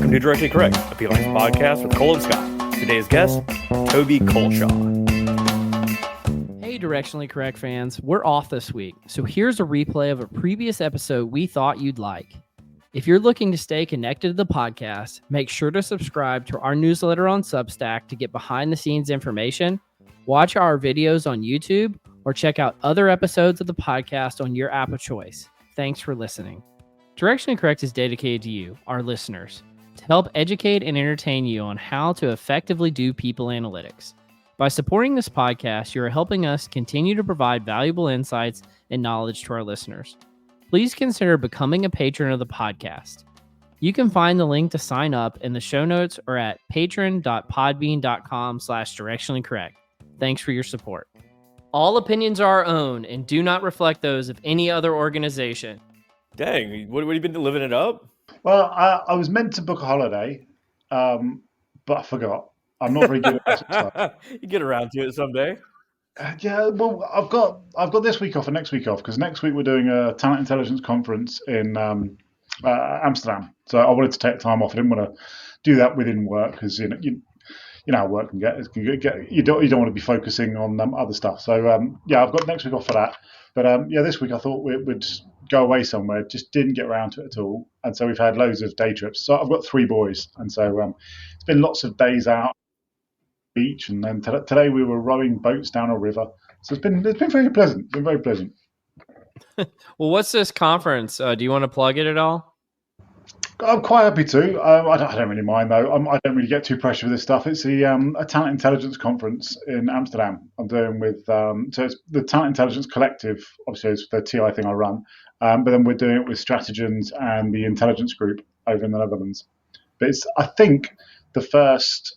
Welcome to Directly Correct, a P-Lines podcast with Cole and Scott. Today's guest, Toby Culshaw. Hey, Directionally Correct fans, we're off this week, so here's a replay of a previous episode we thought you'd like. If you're looking to stay connected to the podcast, make sure to subscribe to our newsletter on Substack to get behind-the-scenes information, watch our videos on YouTube, or check out other episodes of the podcast on your app of choice. Thanks for listening. Directionally Correct is dedicated to you, our listeners, to help educate and entertain you on how to effectively do people analytics. By supporting this podcast, you are helping us continue to provide valuable insights and knowledge to our listeners. Please consider becoming a patron of the podcast. You can find the link to sign up in the show notes or at patron.podbean.com/directionallycorrect. Thanks for your support. All opinions are our own and do not reflect those of any other organization. Dang, what have you been living it up? Well, I was meant to book a holiday, but I forgot. I'm not very good at this. You get around to it someday. Yeah, well, I've got this week off and next week off because next week we're doing a talent intelligence conference in Amsterdam. So I wanted to take time off. I didn't want to do that within work because you know how work can get. You don't want to be focusing on other stuff. So yeah, I've got next week off for that. But yeah, this week I thought we'd go away somewhere. Just didn't get around to it at all, and so we've had loads of day trips. So I've got 3 boys, and so it's been lots of days out beach, and then today we were rowing boats down a river. So it's been very pleasant. It's been very pleasant. Well, what's this conference? Do you want to plug it at all? I'm quite happy to. I don't really mind though. I don't really get too pressured with this stuff. It's a talent intelligence conference in Amsterdam. I'm doing with so it's the Talent Intelligence Collective. Obviously, it's the TI thing I run, but then we're doing it with Strategens and the Intelligence Group over in the Netherlands. But it's I think the first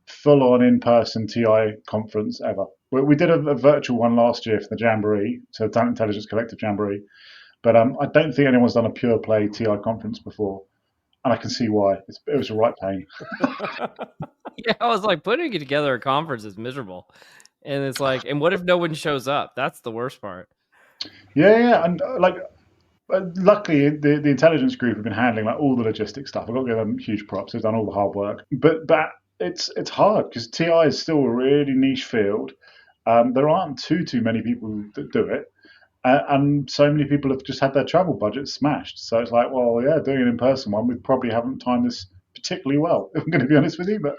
full-on in-person TI conference ever. We did a virtual one last year for the Jamboree, so Talent Intelligence Collective Jamboree. But I don't think anyone's done a pure play TI conference before, and I can see why. It was a right pain. Yeah, I was like, putting together a conference is miserable, and it's like, and what if no one shows up? That's the worst part. Yeah, and luckily the intelligence group have been handling like all the logistics stuff. I've got to give them huge props. They've done all the hard work, but it's hard because TI is still a really niche field. There aren't too many people that do it. And so many people have just had their travel budget smashed. So it's like, well, yeah, doing an in-person one, we probably haven't timed this particularly well, if I'm going to be honest with you. But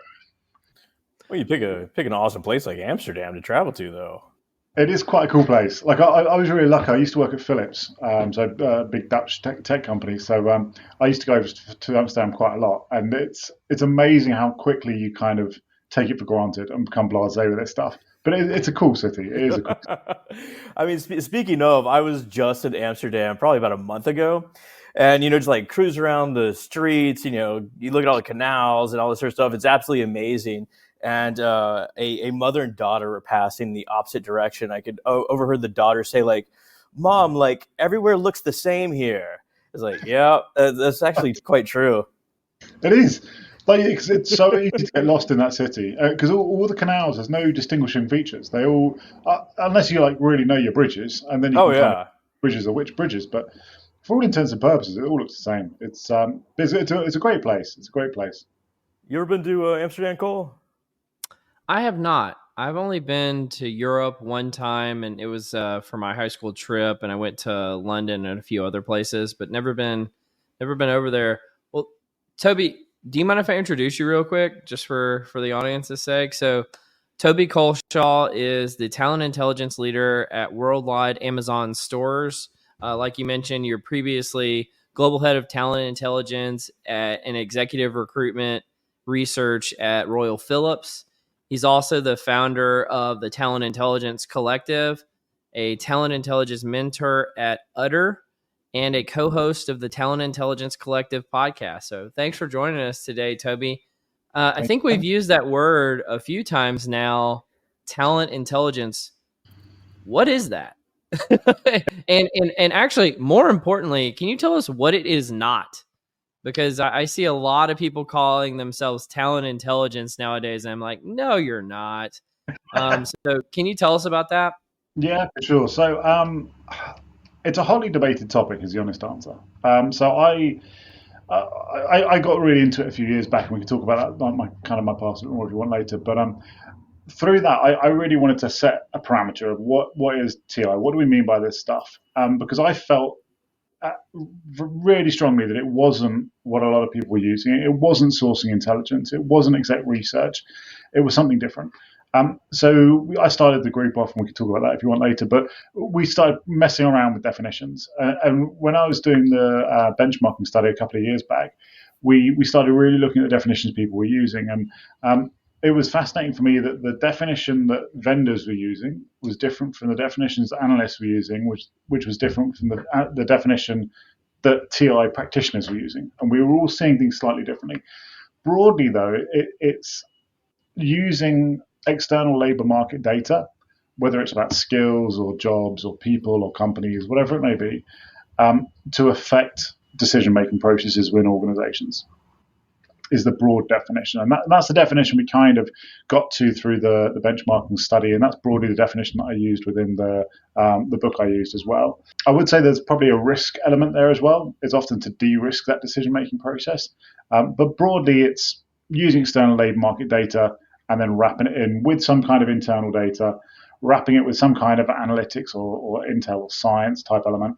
Well, you pick an awesome place like Amsterdam to travel to, though. it is quite a cool place. Like I was really lucky. I used to work at Philips, so a big Dutch tech company. So I used to go to Amsterdam quite a lot, and it's amazing how quickly you kind of take it for granted and become blasé with this stuff. But it's a cool city. It is a cool city. I mean, speaking of, I was just in Amsterdam probably about a month ago. And, just like cruise around the streets, you look at all the canals and all this sort of stuff. It's absolutely amazing. And a mother and daughter were passing the opposite direction. I could overheard the daughter say, like, "Mom, like, everywhere looks the same here." It's like, yeah, that's actually quite true. It is. Like it's so easy to get lost in that city because all the canals, there's no distinguishing features. They all, unless you like really know your bridges, and then you can kind of bridges are which bridges. But for all intents and purposes, it all looks the same. It's a great place. It's a great place. You ever been to Amsterdam, Cole? I have not. I've only been to Europe one time, and it was for my high school trip, and I went to London and a few other places, but never been over there. Well, Toby, do you mind if I introduce you real quick, just for the audience's sake? So Toby Culshaw is the talent intelligence leader at Worldwide Amazon Stores. Like you mentioned, you're previously global head of talent intelligence and executive recruitment research at Royal Philips. He's also the founder of the Talent Intelligence Collective, a talent intelligence mentor at Utter, and a co-host of the Talent Intelligence Collective podcast. So thanks for joining us today, Toby. I think we've used that word a few times now, talent intelligence. What is that? and actually, more importantly, can you tell us what it is not? Because I see a lot of people calling themselves talent intelligence nowadays, and I'm like, no, you're not. So can you tell us about that? Yeah, for sure. So it's a hotly debated topic, is the honest answer. So I got really into it a few years back, and we can talk about that, like my kind of my past or if you want later. But through that, I really wanted to set a parameter of what is TI. What do we mean by this stuff? Because I felt uh, really strongly that it wasn't what a lot of people were using. It wasn't sourcing intelligence. It wasn't exec research. It was something different. So I started the group off, and we can talk about that if you want later. But we started messing around with definitions. And when I was doing the benchmarking study a couple of years back, we started really looking at the definitions people were using. And it was fascinating for me that the definition that vendors were using was different from the definitions that analysts were using, which was different from the definition that TI practitioners were using, and we were all seeing things slightly differently. Broadly, though, it's using external labour market data, whether it's about skills or jobs or people or companies, whatever it may be, to affect decision making processes within organisations is the broad definition. And that's the definition we kind of got to through the benchmarking study. And that's broadly the definition that I used within the book I used as well. I would say there's probably a risk element there as well. It's often to de-risk that decision-making process. But broadly, it's using external labour market data and then wrapping it in with some kind of internal data, wrapping it with some kind of analytics or intel or science type element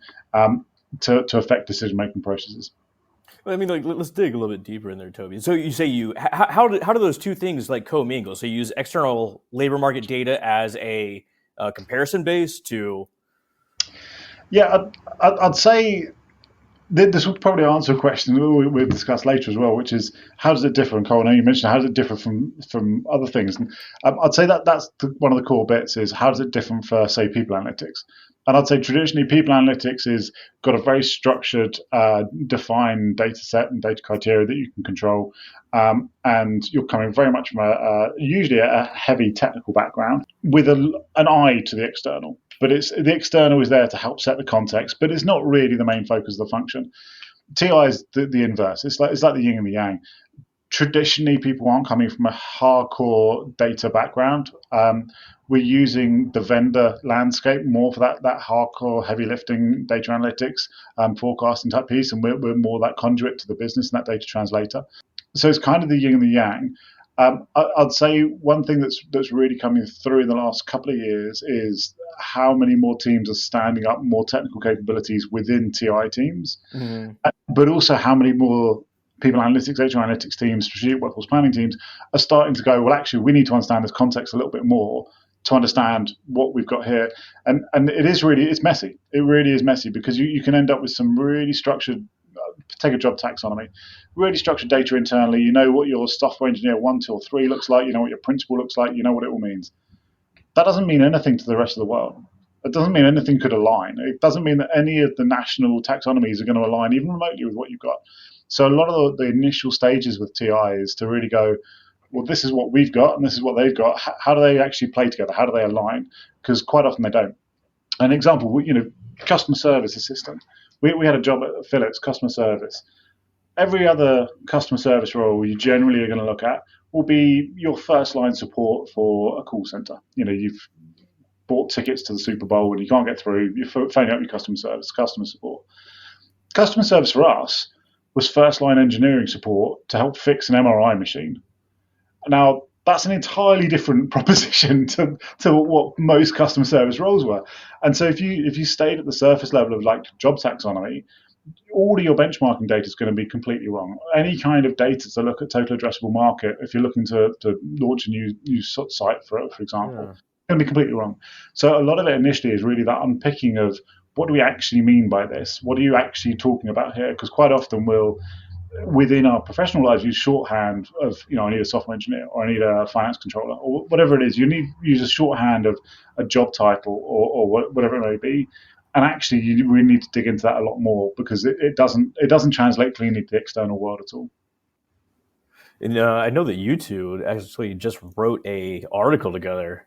to affect decision-making processes. I mean, like, let's dig a little bit deeper in there, Toby. So you say how do those two things like commingle? So you use external labor market data as a comparison base to. Yeah, I'd say this will probably answer a question we'll discuss later as well, which is how does it differ? And Cole, I know you mentioned how does it differ from other things. And I'd say that's one of the core bits is how does it differ for, say, people analytics? And I'd say traditionally people analytics is got a very structured, defined data set and data criteria that you can control. And you're coming very much from usually a heavy technical background with an eye to the external. But it's the external is there to help set the context, but it's not really the main focus of the function. TI is the inverse. It's like the yin and the yang. Traditionally, people aren't coming from a hardcore data background. We're using the vendor landscape more for that hardcore heavy lifting data analytics, forecasting type piece, and we're more that conduit to the business and that data translator. So it's kind of the yin and the yang. I'd say one thing that's really coming through in the last couple of years is how many more teams are standing up more technical capabilities within TI teams, Mhm. but also how many more people analytics, HR analytics teams, strategic workforce planning teams are starting to go, well, actually, we need to understand this context a little bit more to understand what we've got here. And it's messy. It really is messy because you can end up with some really structured take a job taxonomy, really structured data internally. You know what your software engineer 1, 2, or 3 looks like. You know what your principal looks like. You know what it all means. That doesn't mean anything to the rest of the world. It doesn't mean anything could align. It doesn't mean that any of the national taxonomies are going to align even remotely with what you've got. So a lot of the initial stages with TI is to really go, well, this is what we've got and this is what they've got. How do they actually play together? How do they align? Because quite often they don't. An example, customer service assistant. We had a job at Philips, customer service. Every other customer service role you generally are going to look at will be your first line support for a call center. You've bought tickets to the Super Bowl and you can't get through. You're phoning up your customer support. Customer service for us was first line engineering support to help fix an MRI machine. Now, that's an entirely different proposition to what most customer service roles were. And so if you stayed at the surface level of like job taxonomy, all of your benchmarking data is going to be completely wrong. Any kind of data to look at total addressable market, if you're looking to launch a new site, for example, Yeah. it's going to be completely wrong. So a lot of it initially is really that unpicking of what do we actually mean by this? What are you actually talking about here? Because quite often we'll, within our professional lives, use shorthand of, I need a software engineer or I need a finance controller or whatever it is. You need use a shorthand of a job title or whatever it may be. And actually, you really need to dig into that a lot more because it doesn't translate cleanly to the external world at all. And I know that you two actually just wrote a article together.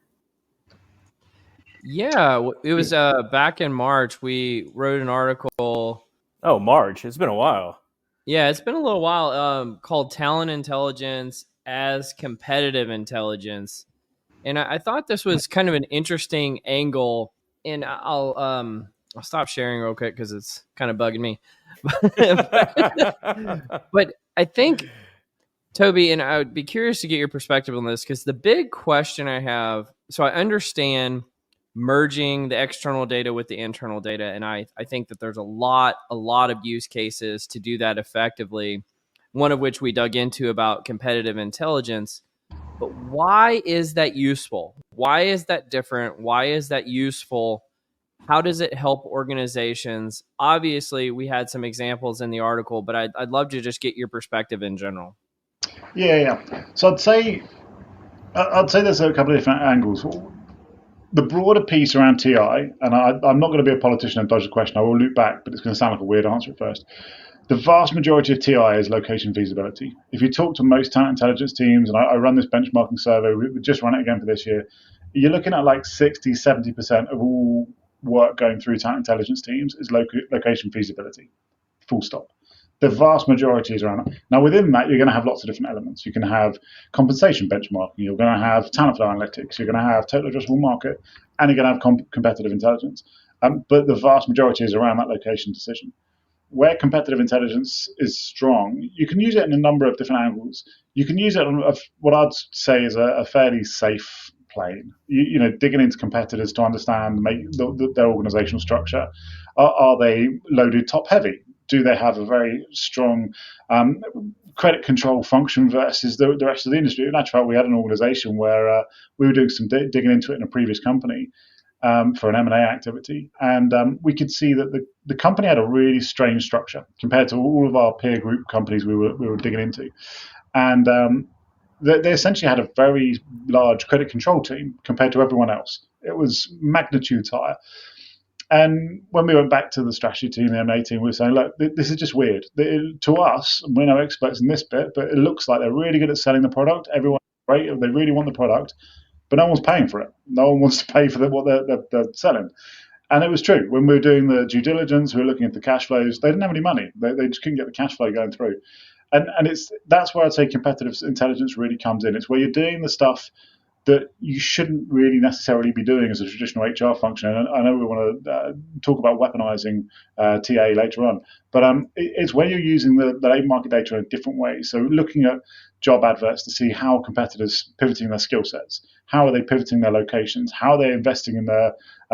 Yeah, it was back in March. We wrote an article. Oh, March. It's been a while. Yeah, it's been a little while. Called "Talent Intelligence as Competitive Intelligence," and I thought this was kind of an interesting angle. And I'll I'll stop sharing real quick because it's kind of bugging me. But I think, Toby, and I would be curious to get your perspective on this, because the big question I have, so I understand merging the external data with the internal data, and I think that there's a lot of use cases to do that effectively, one of which we dug into about competitive intelligence. But why is that useful? Why is that different? Why is that useful? How does it help organizations? Obviously, we had some examples in the article, but I'd love to just get your perspective in general. Yeah. So I'd say there's a couple of different angles. The broader piece around TI, and I'm not going to be a politician and dodge the question. I will loop back, but it's going to sound like a weird answer at first. The vast majority of TI is location feasibility. If you talk to most talent intelligence teams, and I run this benchmarking survey, we just run it again for this year, you're looking at like 60, 70% of all work going through talent intelligence teams is location feasibility, full stop. The vast majority is around that. Now, within that, you're going to have lots of different elements. You can have compensation benchmarking, you're going to have talent flow analytics, you're going to have total addressable market, and you're going to have competitive intelligence. But the vast majority is around that location decision. Where competitive intelligence is strong, you can use it in a number of different angles. You can use it on what I'd say is a fairly safe plane. Digging into competitors to understand their organizational structure. Are they loaded top heavy? Do they have a very strong credit control function versus the rest of the industry? In actual fact, we had an organization where we were doing some digging into it in a previous company, for an M&A activity. And we could see that the company had a really strange structure compared to all of our peer group companies we were digging into. And they essentially had a very large credit control team compared to everyone else. It was magnitudes higher. And when we went back to the strategy team, the M&A team, we were saying, look, this is just weird. To us, we're no experts in this bit, but it looks like they're really good at selling the product. Everyone's great. They really want the product, but no one's paying for it. No one wants to pay for what they're selling. And it was true. When we were doing the due diligence, we were looking at the cash flows. They didn't have any money. They just couldn't get the cash flow going through. And that's where I'd say competitive intelligence really comes in. It's where you're doing the stuff that you shouldn't really necessarily be doing as a traditional HR function. And I know we want to talk about weaponizing TA later on, but it's where you're using the labor market data in a different way. So looking at job adverts to see how competitors pivoting their skill sets, how are they pivoting their locations, how are they investing in their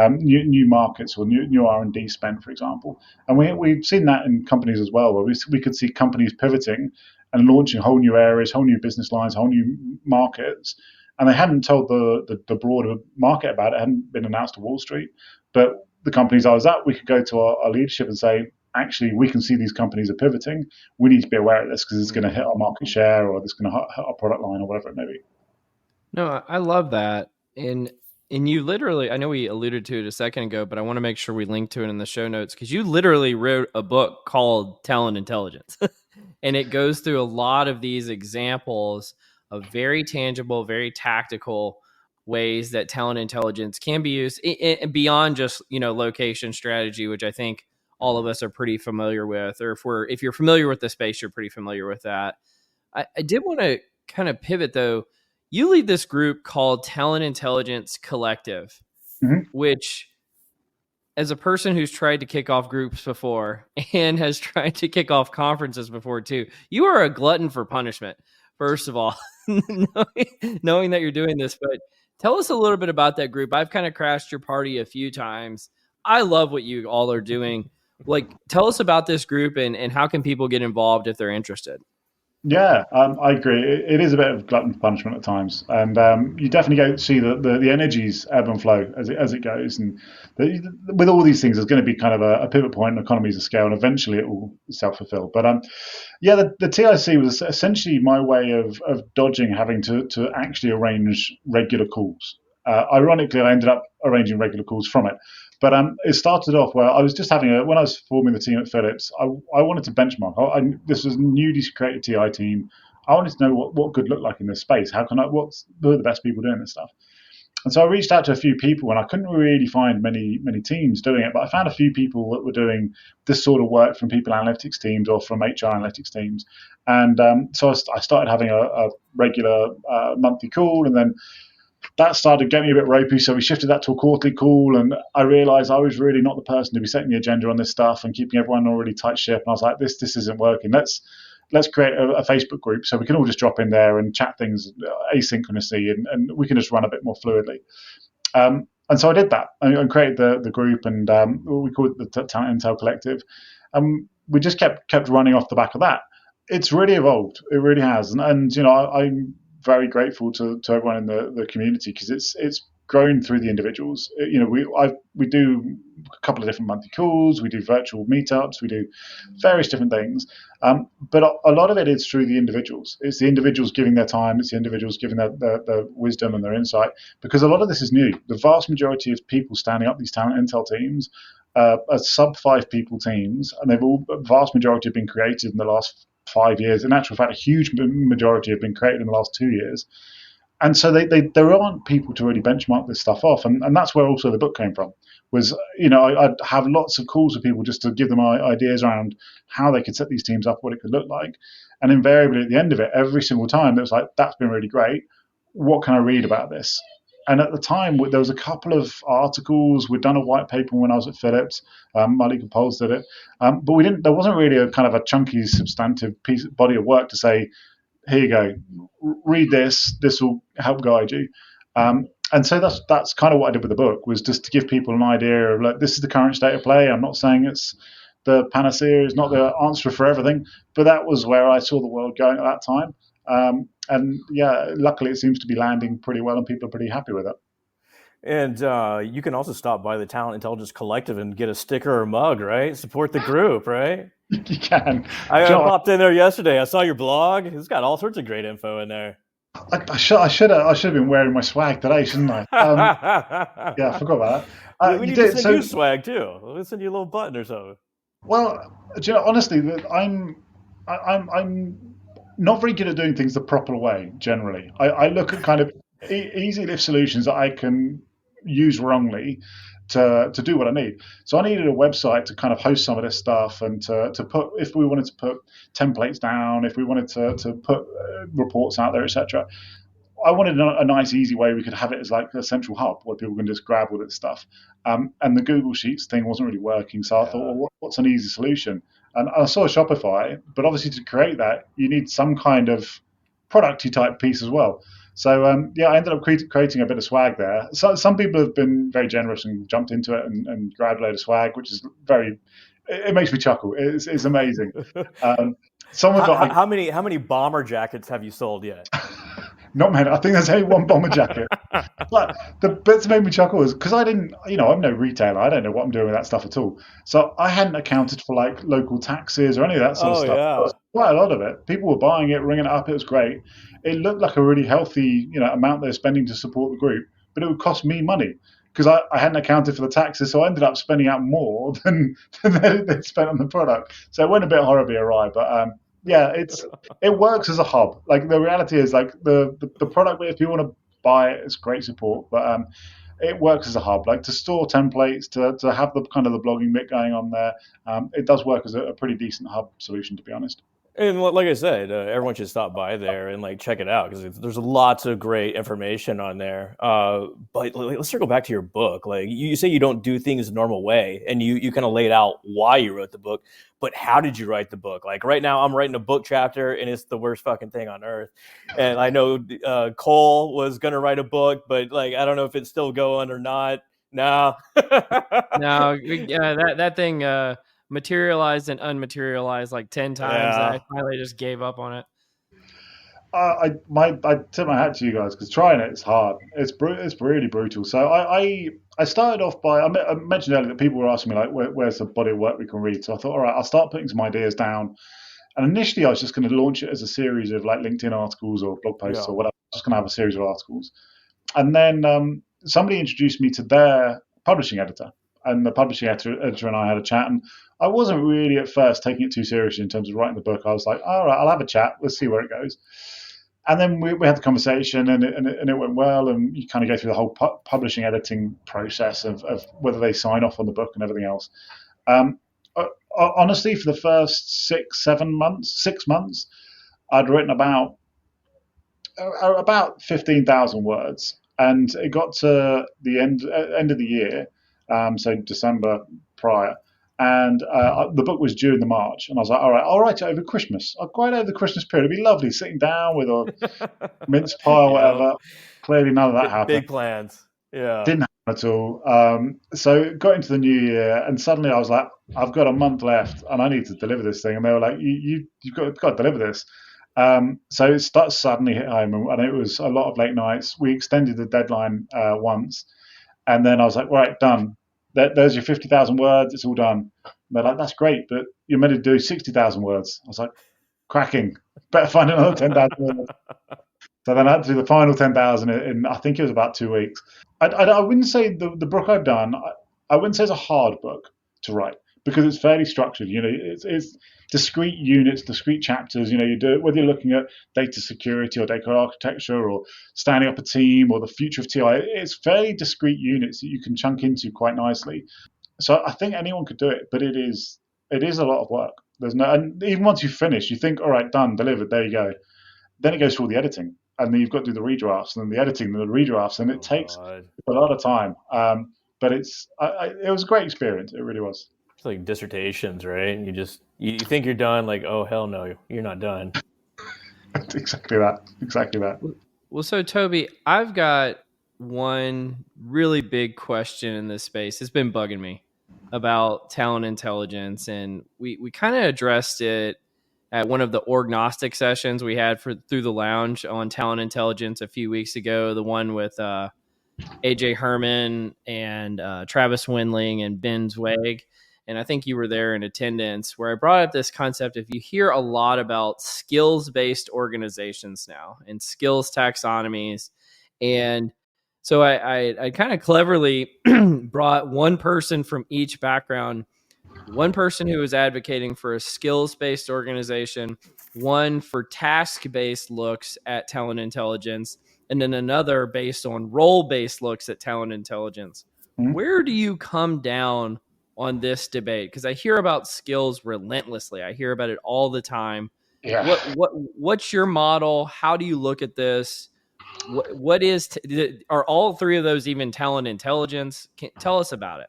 new markets or new R&D spend, for example. And we've seen that in companies as well, where we could see companies pivoting and launching whole new areas, whole new business lines, whole new markets, and they hadn't told the broader market about it. It hadn't been announced to Wall Street. But the companies I was at, we could go to our leadership and say, actually, we can see these companies are pivoting. We need to be aware of this because it's going to hit our market share, or it's going to hit our product line, or whatever it may be. No, I love that. And you literally, I know we alluded to it a second ago, but I want to make sure we link to it in the show notes, because you literally wrote a book called Talent Intelligence. And it goes through a lot of these examples of very tangible, very tactical ways that talent intelligence can be used beyond just, location strategy, which I think all of us are pretty familiar with, or if you're familiar with the space, you're pretty familiar with that. I did want to kind of pivot though. You lead this group called Talent Intelligence Collective, which, as a person who's tried to kick off groups before and has tried to kick off conferences before too, you are a glutton for punishment, first of all, knowing that you're doing this. But tell us a little bit about that group. I've kind of crashed your party a few times. I love what you all are doing. Like, tell us about this group and how can people get involved if they're interested? Yeah, I agree. It is a bit of glutton for punishment at times, and you definitely go see the energies ebb and flow as it goes. And with all these things, there's going to be kind of a pivot point and economies of scale, and eventually it will self fulfill. But yeah, the TIC was essentially my way of dodging having to actually arrange regular calls. Ironically, I ended up arranging regular calls from it. But it started off where I was just when I was forming the team at Philips, I wanted to benchmark. This was a newly created TI team. I wanted to know what good looked like in this space. Who are the best people doing this stuff? And so I reached out to a few people, and I couldn't really find many teams doing it. But I found a few people that were doing this sort of work from people analytics teams or from HR analytics teams. And so I started having a regular monthly call, and then that started getting a bit ropey, so we shifted that to a quarterly call, and I realised I was really not the person to be setting the agenda on this stuff and keeping everyone on a really tight ship. And I was like, this isn't working. Let's create a Facebook group so we can all just drop in there and chat things asynchronously, and we can just run a bit more fluidly. And so I did that and created the group, and we called it the Talent Intel Collective. We just kept running off the back of that. It's really evolved. It really has, and I'm very grateful to everyone in the community, because it's grown through the individuals. We do a couple of different monthly calls, we do virtual meetups, we do various different things, but a lot of it is through the individuals. It's the individuals giving their time, it's the individuals giving their wisdom and their insight, because a lot of this is new. The vast majority of people standing up these talent intel teams are sub 5 people teams, and the vast majority have been created in the last 5 years. In actual fact, a huge majority have been created in the last 2 years. And so there aren't people to really benchmark this stuff off. And that's where also the book came from. I'd have lots of calls with people just to give them ideas around how they could set these teams up, what it could look like. And invariably at the end of it, every single time, it was like, that's been really great. What can I read about this? And at the time, there was a couple of articles. We'd done a white paper when I was at Phillips. Malik and Poles did it, but we didn't. There wasn't really a kind of a chunky, substantive body of work to say, "Here you go, read this. This will help guide you." And so that's kind of what I did with the book, was just to give people an idea of, like, this is the current state of play. I'm not saying it's the panacea, it's not the answer for everything, but that was where I saw the world going at that time. And yeah, luckily it seems to be landing pretty well, and people are pretty happy with it. And you can also stop by the Talent Intelligence Collective and get a sticker or mug, right? Support the group, right? You can. I popped in there yesterday. I saw your blog. It's got all sorts of great info in there. I should have been wearing my swag today, shouldn't I? Yeah, I forgot about that. We need to send you swag too. Let's send you a little button or something. Well, honestly, I'm not very good at doing things the proper way. Generally, I look at kind of easy lift solutions that I can use wrongly to do what I need. So I needed a website to kind of host some of this stuff, and to put, if we wanted to put templates down, if we wanted to put reports out there, etc. I wanted a nice, easy way we could have it as like a central hub where people can just grab all this stuff. And the Google Sheets thing wasn't really working, so I thought, well, what's an easy solution? And I saw Shopify, but obviously to create that, you need some kind of producty type piece as well. So I ended up creating a bit of swag there. So some people have been very generous and jumped into it and grabbed a load of swag, which is it makes me chuckle. It's amazing. How many bomber jackets have you sold yet? Not many. I think there's only one bomber jacket. But the bits that made me chuckle is because I didn't, I'm no retailer. I don't know what I'm doing with that stuff at all. So I hadn't accounted for like local taxes or any of that sort of stuff. Yeah. Quite a lot of it. People were buying it, ringing it up. It was great. It looked like a really healthy, amount they're spending to support the group, but it would cost me money because I hadn't accounted for the taxes. So I ended up spending out more than they'd spent on the product. So it went a bit horribly awry, but yeah, it works as a hub. Like the reality is, like the product, if you want to buy it, it's great support, but it works as a hub. Like to store templates, to have the kind of the blogging bit going on there, it does work as a pretty decent hub solution, to be honest. And like I said, everyone should stop by there and like check it out because there's lots of great information on there. But let's circle back to your book. Like you say, you don't do things the normal way, and you kind of laid out why you wrote the book. But how did you write the book? Like right now, I'm writing a book chapter, and it's the worst fucking thing on earth. And I know Cole was gonna write a book, but like I don't know if it's still going or not. No, no, that thing. Materialized and unmaterialized like 10 times, and I finally just gave up on it. I tip my hat to you guys because trying it's hard. It's really brutal. So I started off by I mentioned earlier that people were asking me like where's the body of work we can read. So I thought, all right, I'll start putting some ideas down. And initially I was just going to launch it as a series of like LinkedIn articles or blog posts or whatever. I was just going to have a series of articles. And then somebody introduced me to their publishing editor. And the publishing editor and I had a chat, and I wasn't really at first taking it too seriously in terms of writing the book. I was like, all right, I'll have a chat. Let's see where it goes. And then we had the conversation, and it went well. And you kind of go through the whole publishing editing process of whether they sign off on the book and everything else. Honestly, for the first 6 months, I'd written about 15,000 words. And it got to the end of the year, so December prior, and the book was due in the March, and I was like, all right, I'll write it over Christmas. I'll write it over the Christmas period. It'd be lovely sitting down with a mince pie or Yep. whatever. Clearly, none of that happened. Big plans. Yeah. Didn't happen at all. So got into the new year, and suddenly I was like, I've got a month left, and I need to deliver this thing. And they were like, you've got to deliver this. So it suddenly hit home, and it was a lot of late nights. We extended the deadline once, and then I was like, right, done. There's your 50,000 words. It's all done. And they're like, that's great, but you're meant to do 60,000 words. I was like, cracking. Better find another 10,000 words. So then I had to do the final 10,000 in, I think it was about 2 weeks. I wouldn't say the book I've done, I wouldn't say it's a hard book to write because it's fairly structured. It's discrete units, discrete chapters. You do it whether you're looking at data security or data architecture or standing up a team or the future of TI. It's fairly discrete units that you can chunk into quite nicely. So I think anyone could do it, but it is a lot of work. And even once you finish, you think, all right, done, delivered, there you go. Then it goes through all the editing, and then you've got to do the redrafts, and then the editing, and the redrafts, and it takes God. a lot of time. But it was a great experience. It really was. It's like dissertations, right? And you think you're done, like, oh hell no, you're not done. Exactly that. Well, so Toby, I've got one really big question in this space. It's been bugging me about talent intelligence, and we kind of addressed it at one of the orgnostic sessions we had through the lounge on talent intelligence a few weeks ago. The one with AJ Herman and Travis Windling and Ben Zweig. And I think you were there in attendance, where I brought up this concept. If you hear a lot about skills-based organizations now and skills taxonomies, and so I kind of cleverly brought one person from each background, one person who was advocating for a skills-based organization, one for task-based looks at talent intelligence, and then another based on role-based looks at talent intelligence. Mm-hmm. Where do you come down on this debate? Because I hear about skills relentlessly. I hear about it all the time. Yeah. What's your model? How do you look at this? What is are all three of those even talent intelligence? Tell us about it.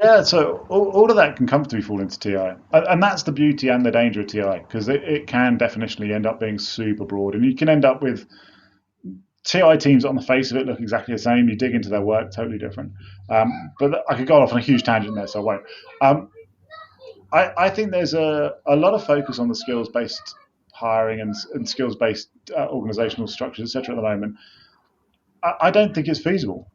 Yeah, so all of that can comfortably fall into TI. And that's the beauty and the danger of TI, because it can definitionally end up being super broad. And you can end up with TI teams on the face of it look exactly the same. You dig into their work, totally different. But I could go off on a huge tangent there, so I won't. I think there's a lot of focus on the skills-based hiring and skills-based organizational structures, etc. at the moment. I don't think it's feasible.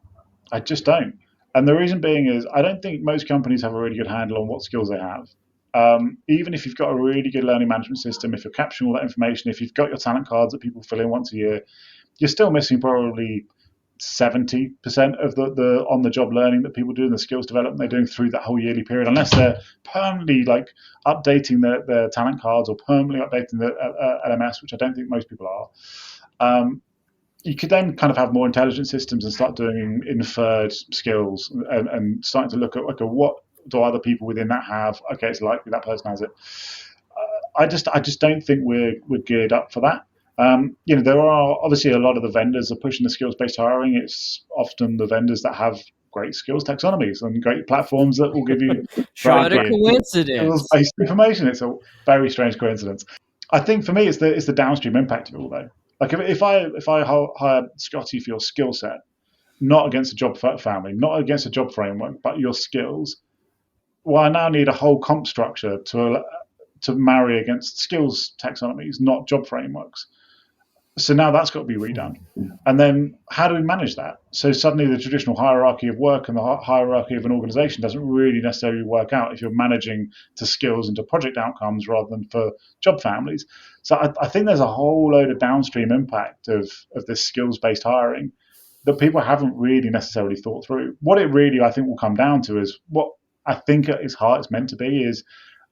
I just don't. And the reason being is I don't think most companies have a really good handle on what skills they have. Even if you've got a really good learning management system, if you're capturing all that information, if you've got your talent cards that people fill in once a year, you're still missing probably 70% of the on-the-job learning that people do and the skills development they're doing through that whole yearly period, unless they're permanently updating their talent cards or permanently updating the LMS, which I don't think most people are. You could then kind of have more intelligent systems and start doing inferred skills and starting to look at, okay, what do other people within that have? Okay, it's likely that person has it. I just don't think we're geared up for that. There are obviously a lot of the vendors are pushing the skills-based hiring. It's often the vendors that have great skills taxonomies and great platforms that will give you what a coincidence. Skills-based information. It's a very strange coincidence. I think for me, it's the downstream impact of it all, though. Like if I hire Scotty for your skill set, not against a job family, not against a job framework, but your skills, well, I now need a whole comp structure to marry against skills taxonomies, not job frameworks. So now that's got to be redone. And then how do we manage that? So suddenly the traditional hierarchy of work and the hierarchy of an organization doesn't really necessarily work out if you're managing to skills and to project outcomes rather than for job families. So I think there's a whole load of downstream impact of this skills-based hiring that people haven't really necessarily thought through. What it really, I think, will come down to is what I think at its heart it's meant to be is,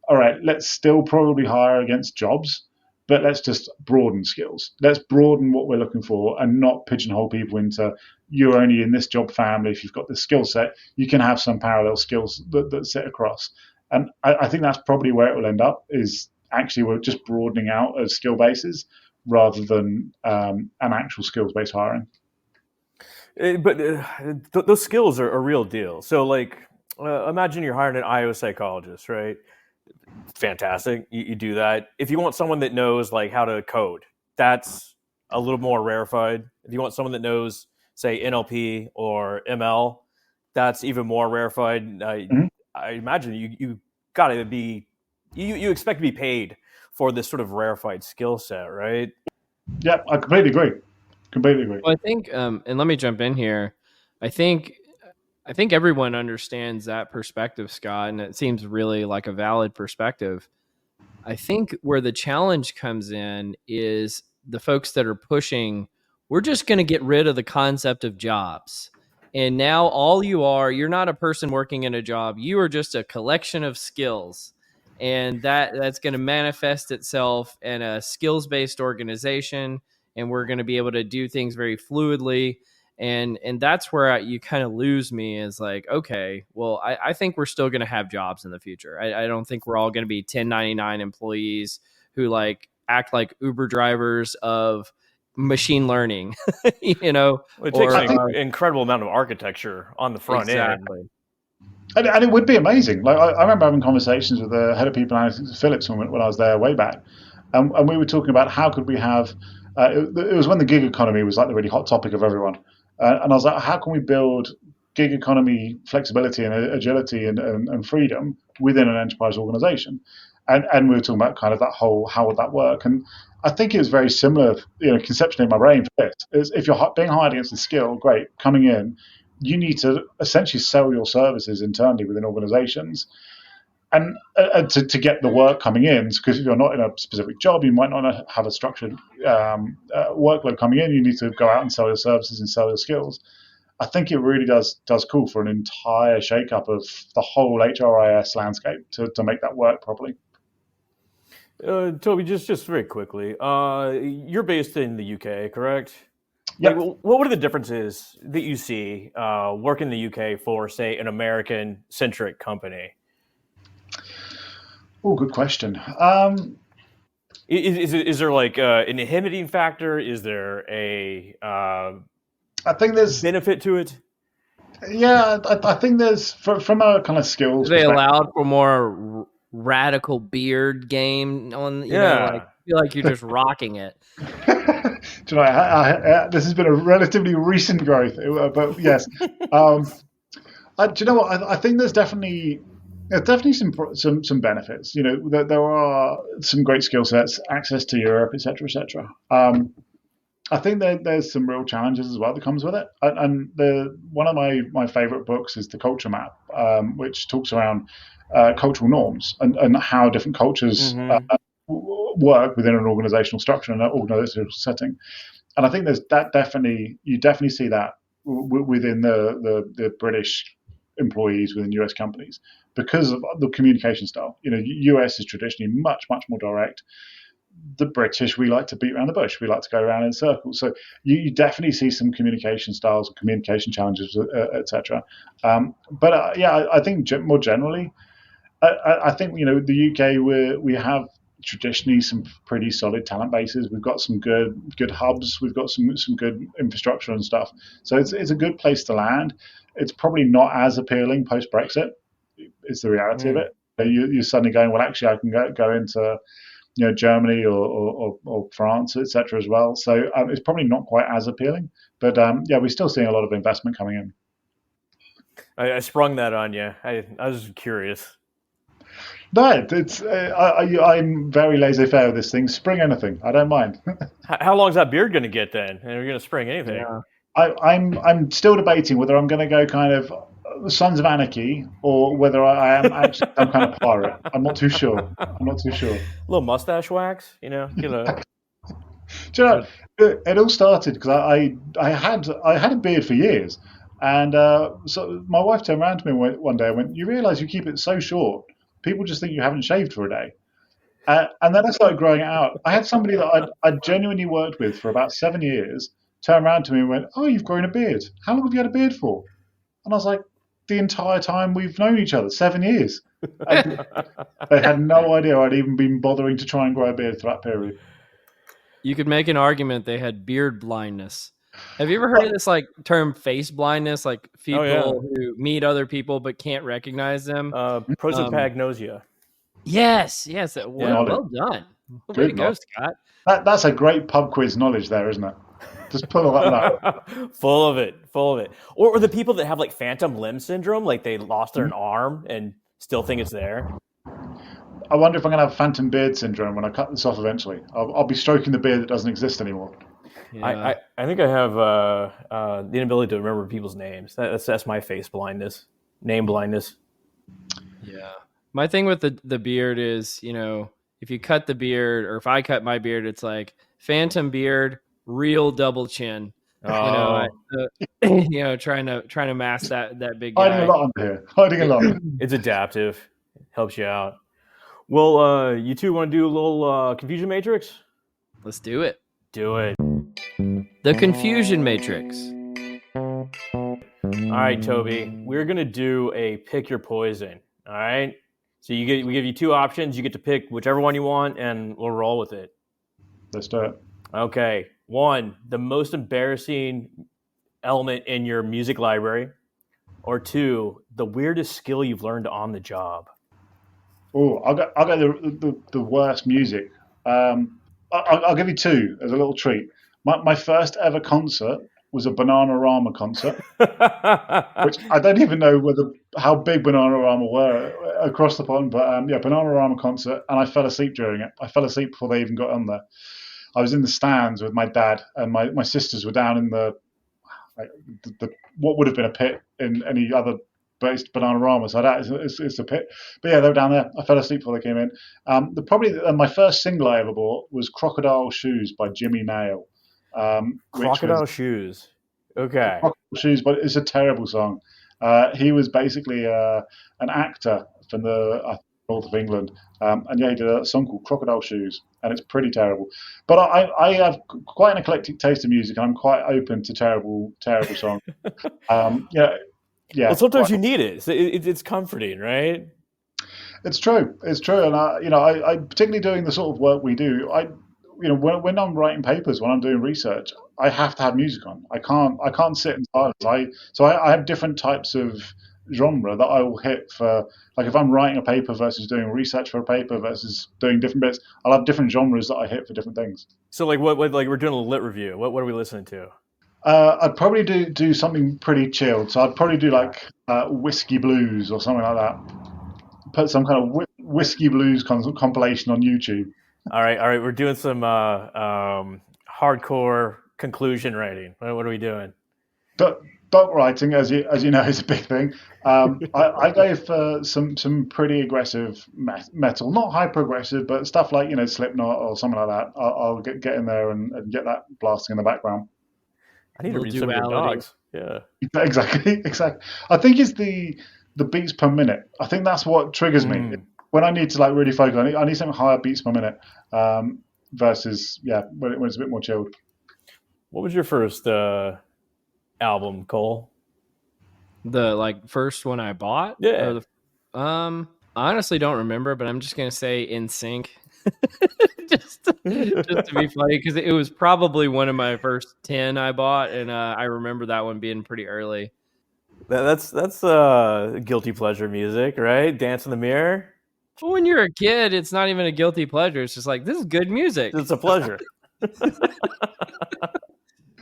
all right, let's still probably hire against jobs, but let's just broaden skills. Let's broaden what we're looking for and not pigeonhole people into you're only in this job family. If you've got this skill set, you can have some parallel skills that sit across. And I think that's probably where it will end up is actually we're just broadening out as skill bases rather than an actual skills-based hiring. Those skills are a real deal. So, like, imagine you're hiring an IO psychologist, right? Fantastic. You do that. If you want someone that knows like how to code, that's a little more rarefied. If you want someone that knows, say, NLP or ML, that's even more rarefied. Mhm. I imagine you got to be you expect to be paid for this sort of rarefied skill set, right? Yeah, I completely agree. Completely agree. Well, I think, and let me jump in here. I think, I think everyone understands that perspective, Scott, and it seems really like a valid perspective. I think where the challenge comes in is the folks that are pushing, we're just going to get rid of the concept of jobs. And now all you are, you're not a person working in a job. You are just a collection of skills. And that's going to manifest itself in a skills-based organization. And we're going to be able to do things very fluidly. And that's where you kind of lose me is like, okay, well, I think we're still going to have jobs in the future. I don't think we're all going to be 1099 employees who like act like Uber drivers of machine learning, you know, It takes or an incredible amount of architecture on the front end. exactly. And it would be amazing. Like I remember having conversations with the head of people analytics at Philips when I was there way back, and we were talking about how could we have. It was when the gig economy was like the really hot topic of everyone, and I was like, how can we build gig economy flexibility and agility and freedom within an enterprise organization? And we were talking about kind of that whole how would that work? And I think it was very similar, conceptually in my brain for this. Is if you're being hired against a skill, great, coming in, you need to essentially sell your services internally within organizations and to get the work coming in, because if you're not in a specific job, you might not have a structured workload coming in. You need to go out and sell your services and sell your skills. I think it really does call for an entire shake-up of the whole HRIS landscape to make that work properly. Toby, just very quickly, you're based in the UK, correct? Yep. Like, what are the differences that you see working in the UK for, say, an American-centric company? Oh, good question. Is there like an inhibiting factor? Is there a I think there's benefit to it? Yeah, I think there's from a kind of skills They perspective. allowed for more radical beard game on, you know, like feel like you're just rocking it. Do you know, this has been a relatively recent growth, but yes. Do you know what? I think there's definitely some benefits. You know, there are some great skill sets, access to Europe, etc., etc. I think there's some real challenges as well that comes with it. And one of my favorite books is The Culture Map, which talks around cultural norms and how different cultures work within an organizational structure and an organizational setting. And I think there's you definitely see that within the British employees within US companies because of the communication style. You know, US is traditionally much more direct. The British, we like to beat around the bush. We like to go around in circles. So you definitely see some communication styles, communication challenges, etc. I think more generally, I think the UK we have traditionally some pretty solid talent bases. We've got some good hubs. We've got some good infrastructure and stuff. So it's a good place to land. It's probably not as appealing post Brexit. Is the reality of it. You're suddenly going, well, actually, I can go into Germany or France, etc. as well. So it's probably not quite as appealing. But we're still seeing a lot of investment coming in. I sprung that on you. I was curious. No, I'm very laissez-faire with this thing. Spring anything, I don't mind. How long is that beard going to get then? And we're going to spring anything? Yeah. I'm still debating whether I'm going to go kind of Sons of Anarchy or whether I am actually some kind of pirate. I'm not too sure. A little mustache wax, you know. Do you know, it all started because I had a beard for years, and so my wife turned around to me one day and went, "You realise you keep it so short, people just think you haven't shaved for a day." And then I started growing it out. I had somebody that I'd genuinely worked with for about 7 years turn around to me and went, "Oh, you've grown a beard. How long have you had a beard for?" And I was like, "The entire time we've known each other, 7 years." They had no idea I'd even been bothering to try and grow a beard for that period. You could make an argument they had beard blindness. Have you ever heard of this like term face blindness? Like Oh, yeah. people who meet other people but can't recognize them. Prosopagnosia. Yes. Yeah. Well done. Way Good to go, knowledge. Scott. That's a great pub quiz knowledge there, isn't it? Just pull all that out. Full of it. Or the people that have like phantom limb syndrome, like they lost their arm and still think it's there. I wonder if I'm going to have phantom beard syndrome when I cut this off eventually. I'll be stroking the beard that doesn't exist anymore. Yeah. I think I have the inability to remember people's names. That's my face blindness, name blindness. Yeah. My thing with the beard is, if you cut the beard or if I cut my beard, it's like phantom beard, real double chin. Oh. Trying to mask that big guy. Hiding a lot under here. Hiding a lot. It's adaptive. Helps you out. Well, you two want to do a little confusion matrix? Let's do it. Do it. The confusion matrix. All right, Toby. We're gonna do a pick your poison. All right. So we give you two options. You get to pick whichever one you want, and we'll roll with it. Let's do it. Okay. 1, the most embarrassing element in your music library, or 2, the weirdest skill you've learned on the job. Oh, I'll go the worst music. I'll give you 2 as a little treat. My first ever concert was a Bananarama concert, which I don't even know how big Bananarama were across the pond, but Bananarama concert, and I fell asleep during it. I fell asleep before they even got on there. I was in the stands with my dad, and my sisters were down in the what would have been a pit in any other based Bananarama. So it's a pit. But yeah, they were down there. I fell asleep before they came in. My first single I ever bought was "Crocodile Shoes" by Jimmy Nail. Crocodile Shoes. Okay. Crocodile Shoes, but it's a terrible song. He was basically an actor from the north of England, and he did a song called "Crocodile Shoes," and it's pretty terrible. But I have quite an eclectic taste of music, and I'm quite open to terrible songs. Well, sometimes you need it. It's comforting, right? It's true, and I particularly doing the sort of work we do. When I'm writing papers, when I'm doing research, I have to have music on. I can't sit in silence. I have different types of genre that I will hit for, like if I'm writing a paper versus doing research for a paper versus doing different bits, I'll have different genres that I hit for different things. So like what like we're doing a lit review. What are we listening to? I'd probably do something pretty chilled. So I'd probably do like whiskey blues or something like that. Put some kind of whiskey blues compilation on YouTube. All right. We're doing some hardcore conclusion writing. What are we doing? Doc writing, as you know, is a big thing. I go for some pretty aggressive metal, not hyper aggressive, but stuff like Slipknot or something like that. I'll get in there and get that blasting in the background. I need to read some of your dogs. Yeah, exactly. I think it's the beats per minute. I think that's what triggers me when I need to like really focus. I need something higher beats per minute versus when it's a bit more chilled. What was your first album, Cole? The first one I bought? Yeah. I honestly don't remember, but I'm just gonna say In Sync. just to be funny, because it was probably one of my first 10 I bought, and I remember that one being pretty early. That's guilty pleasure music, right? Dance in the Mirror. Well, when you're a kid, it's not even a guilty pleasure. It's just like, this is good music. It's a pleasure.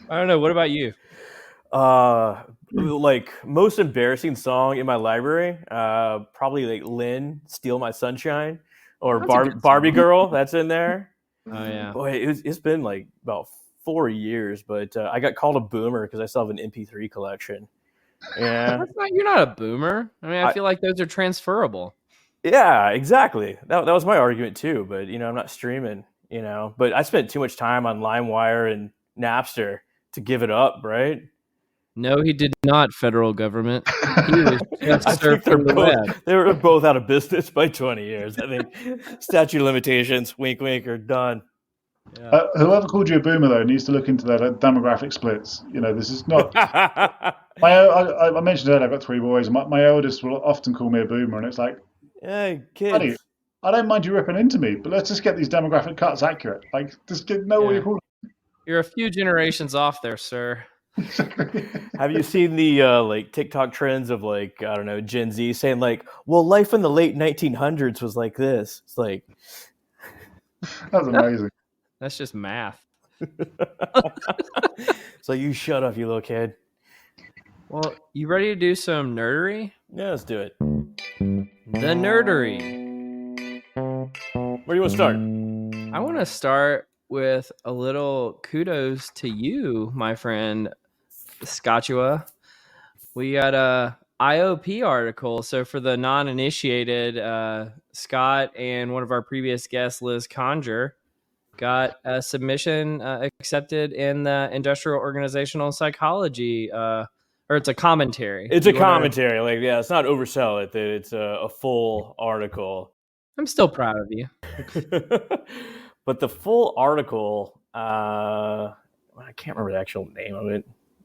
I don't know. What about you? Like most embarrassing song in my library, probably like Lynn, "Steal My Sunshine," or Barbie Girl. That's in there. Oh yeah. Boy, it's been like about 4 years, but I got called a boomer because I still have an MP3 collection. Yeah, you're not a boomer. I mean, I feel like those are transferable. Yeah, exactly. That was my argument too. But I'm not streaming. But I spent too much time on LimeWire and Napster to give it up, right? No, he did not, federal government. He was just surfing the web. They were both out of business by 20 years. I think statute of limitations, wink, wink, are done. Yeah. Whoever called you a boomer, though, needs to look into their demographic splits. This is not... I mentioned earlier, I've got 3 boys. My eldest will often call me a boomer, and it's like... Hey, kids. I don't mind you ripping into me, but let's just get these demographic cuts accurate. Like, just know what you're calling. You're a few generations off there, sir. Have you seen the like TikTok trends of like, I don't know, Gen Z saying like, well, life in the late 1900s was like this. It's like, That's amazing. That's just math. so you shut up, you little kid. Well, you ready to do some nerdery? Yeah, let's do it. The nerdery. Where do you want to start? I want to start with a little kudos to you, my friend Scotchua. We got a IOP article. So for the non-initiated, Scott and one of our previous guests, Liz Conger, got a submission accepted in the Industrial Organizational Psychology, or it's a commentary. It's a commentary. Like, yeah, it's not oversell it. That it's a full article. I'm still proud of you. But the full article, I can't remember the actual name of it.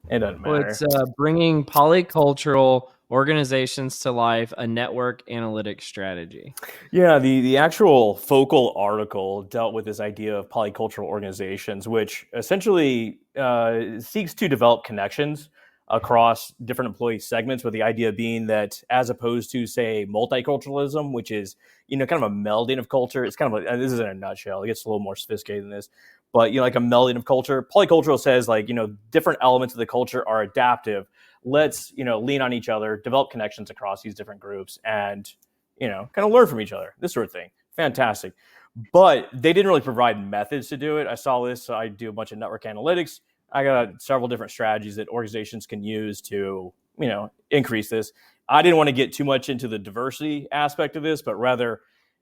It doesn't matter. Well, it's bringing polycultural organizations to life, a network analytics strategy. Yeah, the actual focal article dealt with this idea of polycultural organizations, which essentially seeks to develop connections across different employee segments, with the idea being that as opposed to, say, multiculturalism, which is, kind of a melding of culture. It's kind of like, this is in a nutshell. It gets a little more sophisticated than this. But, like a melding of culture. Polycultural says, like, different elements of the culture are adaptive. Let's, lean on each other, develop connections across these different groups, and, kind of learn from each other, this sort of thing. Fantastic. But they didn't really provide methods to do it. I saw this, so I do a bunch of network analytics. I got several different strategies that organizations can use to, increase this. I didn't want to get too much into the diversity aspect of this, but rather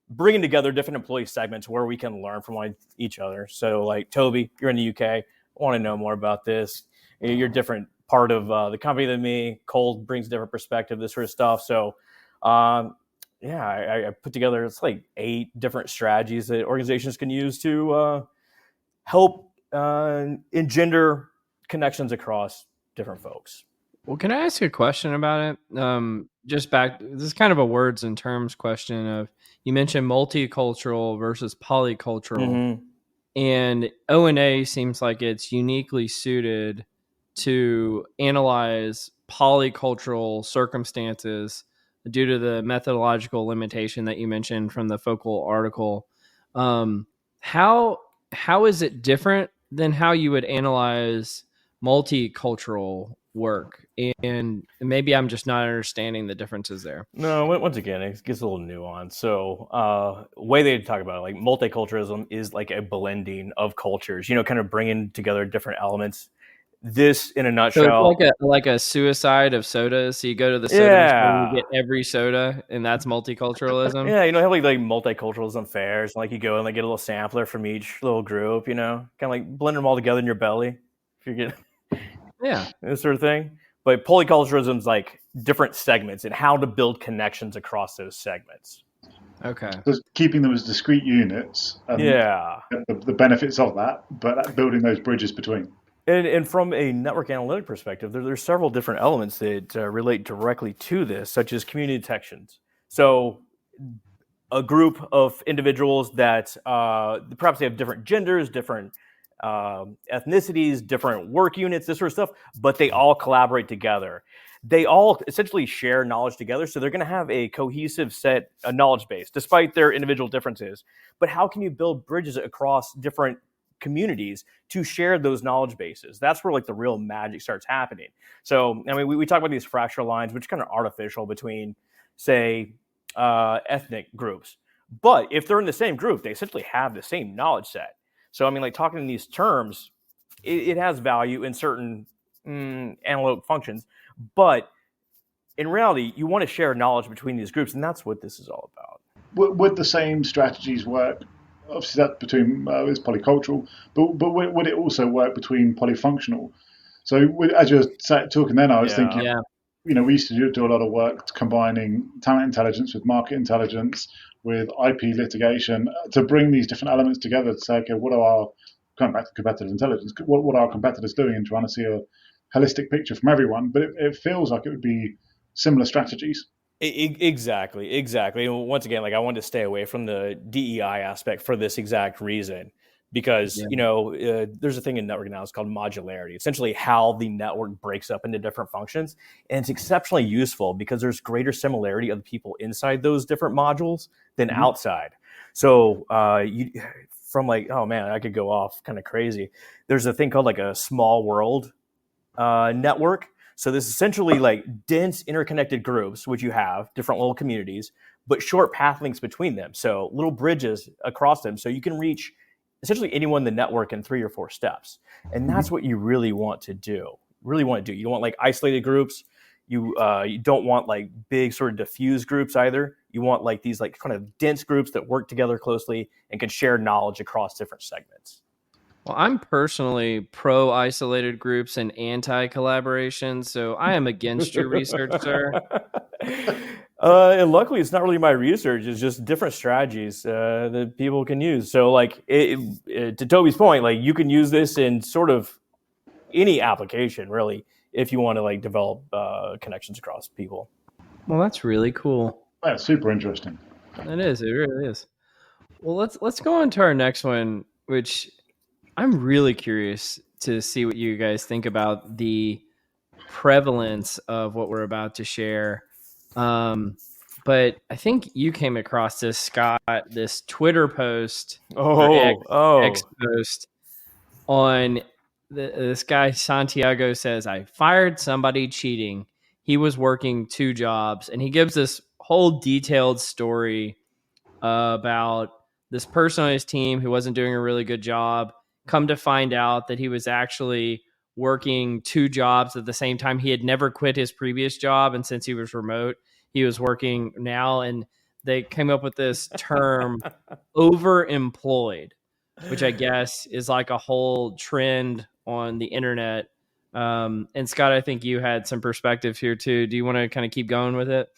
bringing together different employee segments where we can learn from each other. So, like, Toby, you're in the UK. I want to know more about this. You're a different part of the company than me. Cole brings a different perspective, this sort of stuff. So, I put together, it's like 8 different strategies that organizations can use to help engender connections across different folks. Well, can I ask you a question about it? Just back, this is kind of a words and terms question of, you mentioned multicultural versus polycultural, Mm-hmm. and O&A seems like it's uniquely suited to analyze polycultural circumstances due to the methodological limitation that you mentioned from the focal article. How is it different than how you would analyze multicultural work? And maybe I'm just not understanding the differences there. No, once again, it gets a little nuanced. So, way they talk about it, like multiculturalism is like a blending of cultures, kind of bringing together different elements. This, in a nutshell, so it's like a suicide of sodas. So you go to the soda store and you get every soda, and that's multiculturalism. Yeah, have like multiculturalism fairs. Like, you go and get a little sampler from each little group. Kind of like blend them all together in your belly. If you get this sort of thing. But polyculturalism is like different segments and how to build connections across those segments. Okay. Just keeping them as discrete units. The benefits of that, but building those bridges between. And from a network analytic perspective, there's several different elements that relate directly to this, such as community detections. So a group of individuals that perhaps they have different genders, different ethnicities, different work units, this sort of stuff, but they all collaborate together. They all essentially share knowledge together, so they're going to have a cohesive set, a knowledge base, despite their individual differences. But how can you build bridges across different communities to share those knowledge bases? That's where the real magic starts happening. So, I mean, we talk about these fracture lines, which are kind of artificial between, say, ethnic groups. But if they're in the same group, they essentially have the same knowledge set. So, I mean, talking in these terms, it has value in certain analytic functions. But in reality, you want to share knowledge between these groups, and that's what this is all about. Would the same strategies work? Obviously, that's between it's polycultural, but would it also work between polyfunctional? So, as you were talking then, I was thinking, we used to do a lot of work combining talent intelligence with market intelligence, with IP litigation, to bring these different elements together to say, okay, what are our, going back to competitive intelligence, what are our competitors doing, and trying to see a holistic picture from everyone. But it feels like it would be similar strategies. Exactly. And once again, I wanted to stay away from the DEI aspect for this exact reason. because Yeah. there's a thing in networking now, it's called modularity, essentially how the network breaks up into different functions, and it's exceptionally useful because there's greater similarity of the people inside those different modules than Mhm. outside. So you from like, oh man, I could go off kind of crazy. There's a thing called like a small world network. So this is essentially like dense interconnected groups, which you have different little communities, but short path links between them. So little bridges across them. So you can reach essentially anyone in the network in 3 or 4 steps. And that's Mhm. what you really want to do. Really want to do. You don't want like isolated groups. You don't want like big sort of diffuse groups either. You want like these like kind of dense groups that work together closely and can share knowledge across different segments. Well, I'm personally pro isolated groups and anti collaboration, so I am against your research, sir. And luckily, it's not really my research. It's just different strategies that people can use. So, like, to Toby's point, like you can use this in sort of any application, really, if you want to like develop connections across people. Well, that's really cool. That's super interesting. It is. It really is. Well, let's go on to our next one, which I'm really curious to see what you guys think about the prevalence of what we're about to share. But I think you came across this, Scott, this Twitter post or X Oh, post on this guy Santiago says, I fired somebody cheating. He was working 2 jobs, and he gives this whole detailed story about this person on his team who wasn't doing a really good job. Come to find out that he was actually working 2 jobs at the same time. He had never quit his previous job, and since he was remote, he was working now. And they came up with this term, overemployed, which I guess is like a whole trend on the internet. And Scott, I think you had some perspective here too. Do you want to kind of keep going with it?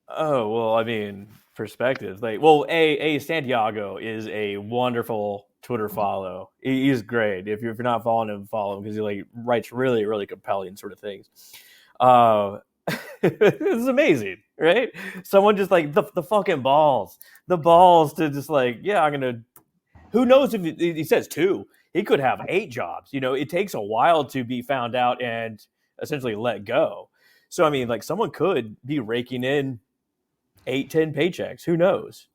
oh, well, I mean, perspectives. Like, well, a Santiago is a wonderful Twitter follow. He's great. If you're not following him, follow him because he like writes really really compelling sort of things. Uh, it's amazing, right? Someone just like the fucking the balls to just like, yeah, I'm gonna. Who knows if he says 2? He could have 8 jobs. It takes a while to be found out and essentially let go. So I mean, like someone could be raking in 8, 10 paychecks. Who knows?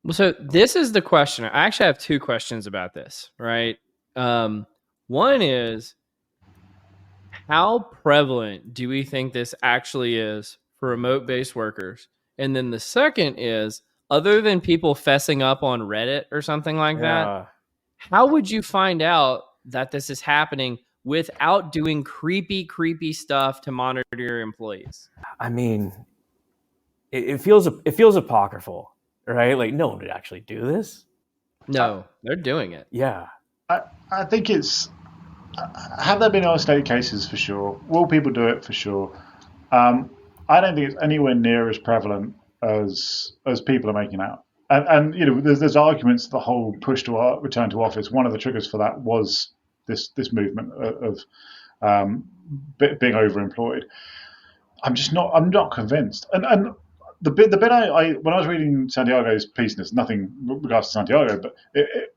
Well, so this is the question. I actually have 2 questions about this, right? One is, how prevalent do we think this actually is for remote based workers? And then the second is, other than people fessing up on Reddit or something like that, Yeah. how would you find out that this is happening without doing creepy stuff to monitor your employees? I mean, it feels apocryphal, right? Like no one would actually do this. No, they're doing it. Yeah. I think it's. Have there been isolated cases for sure? Will people do it for sure? I don't think it's anywhere near as prevalent as people are making out. And there's arguments. The whole push to return to office. One of the triggers for that was this movement of being overemployed. I'm not convinced. And the bit I when I was reading Santiago's piece, and there's nothing with regards to Santiago, but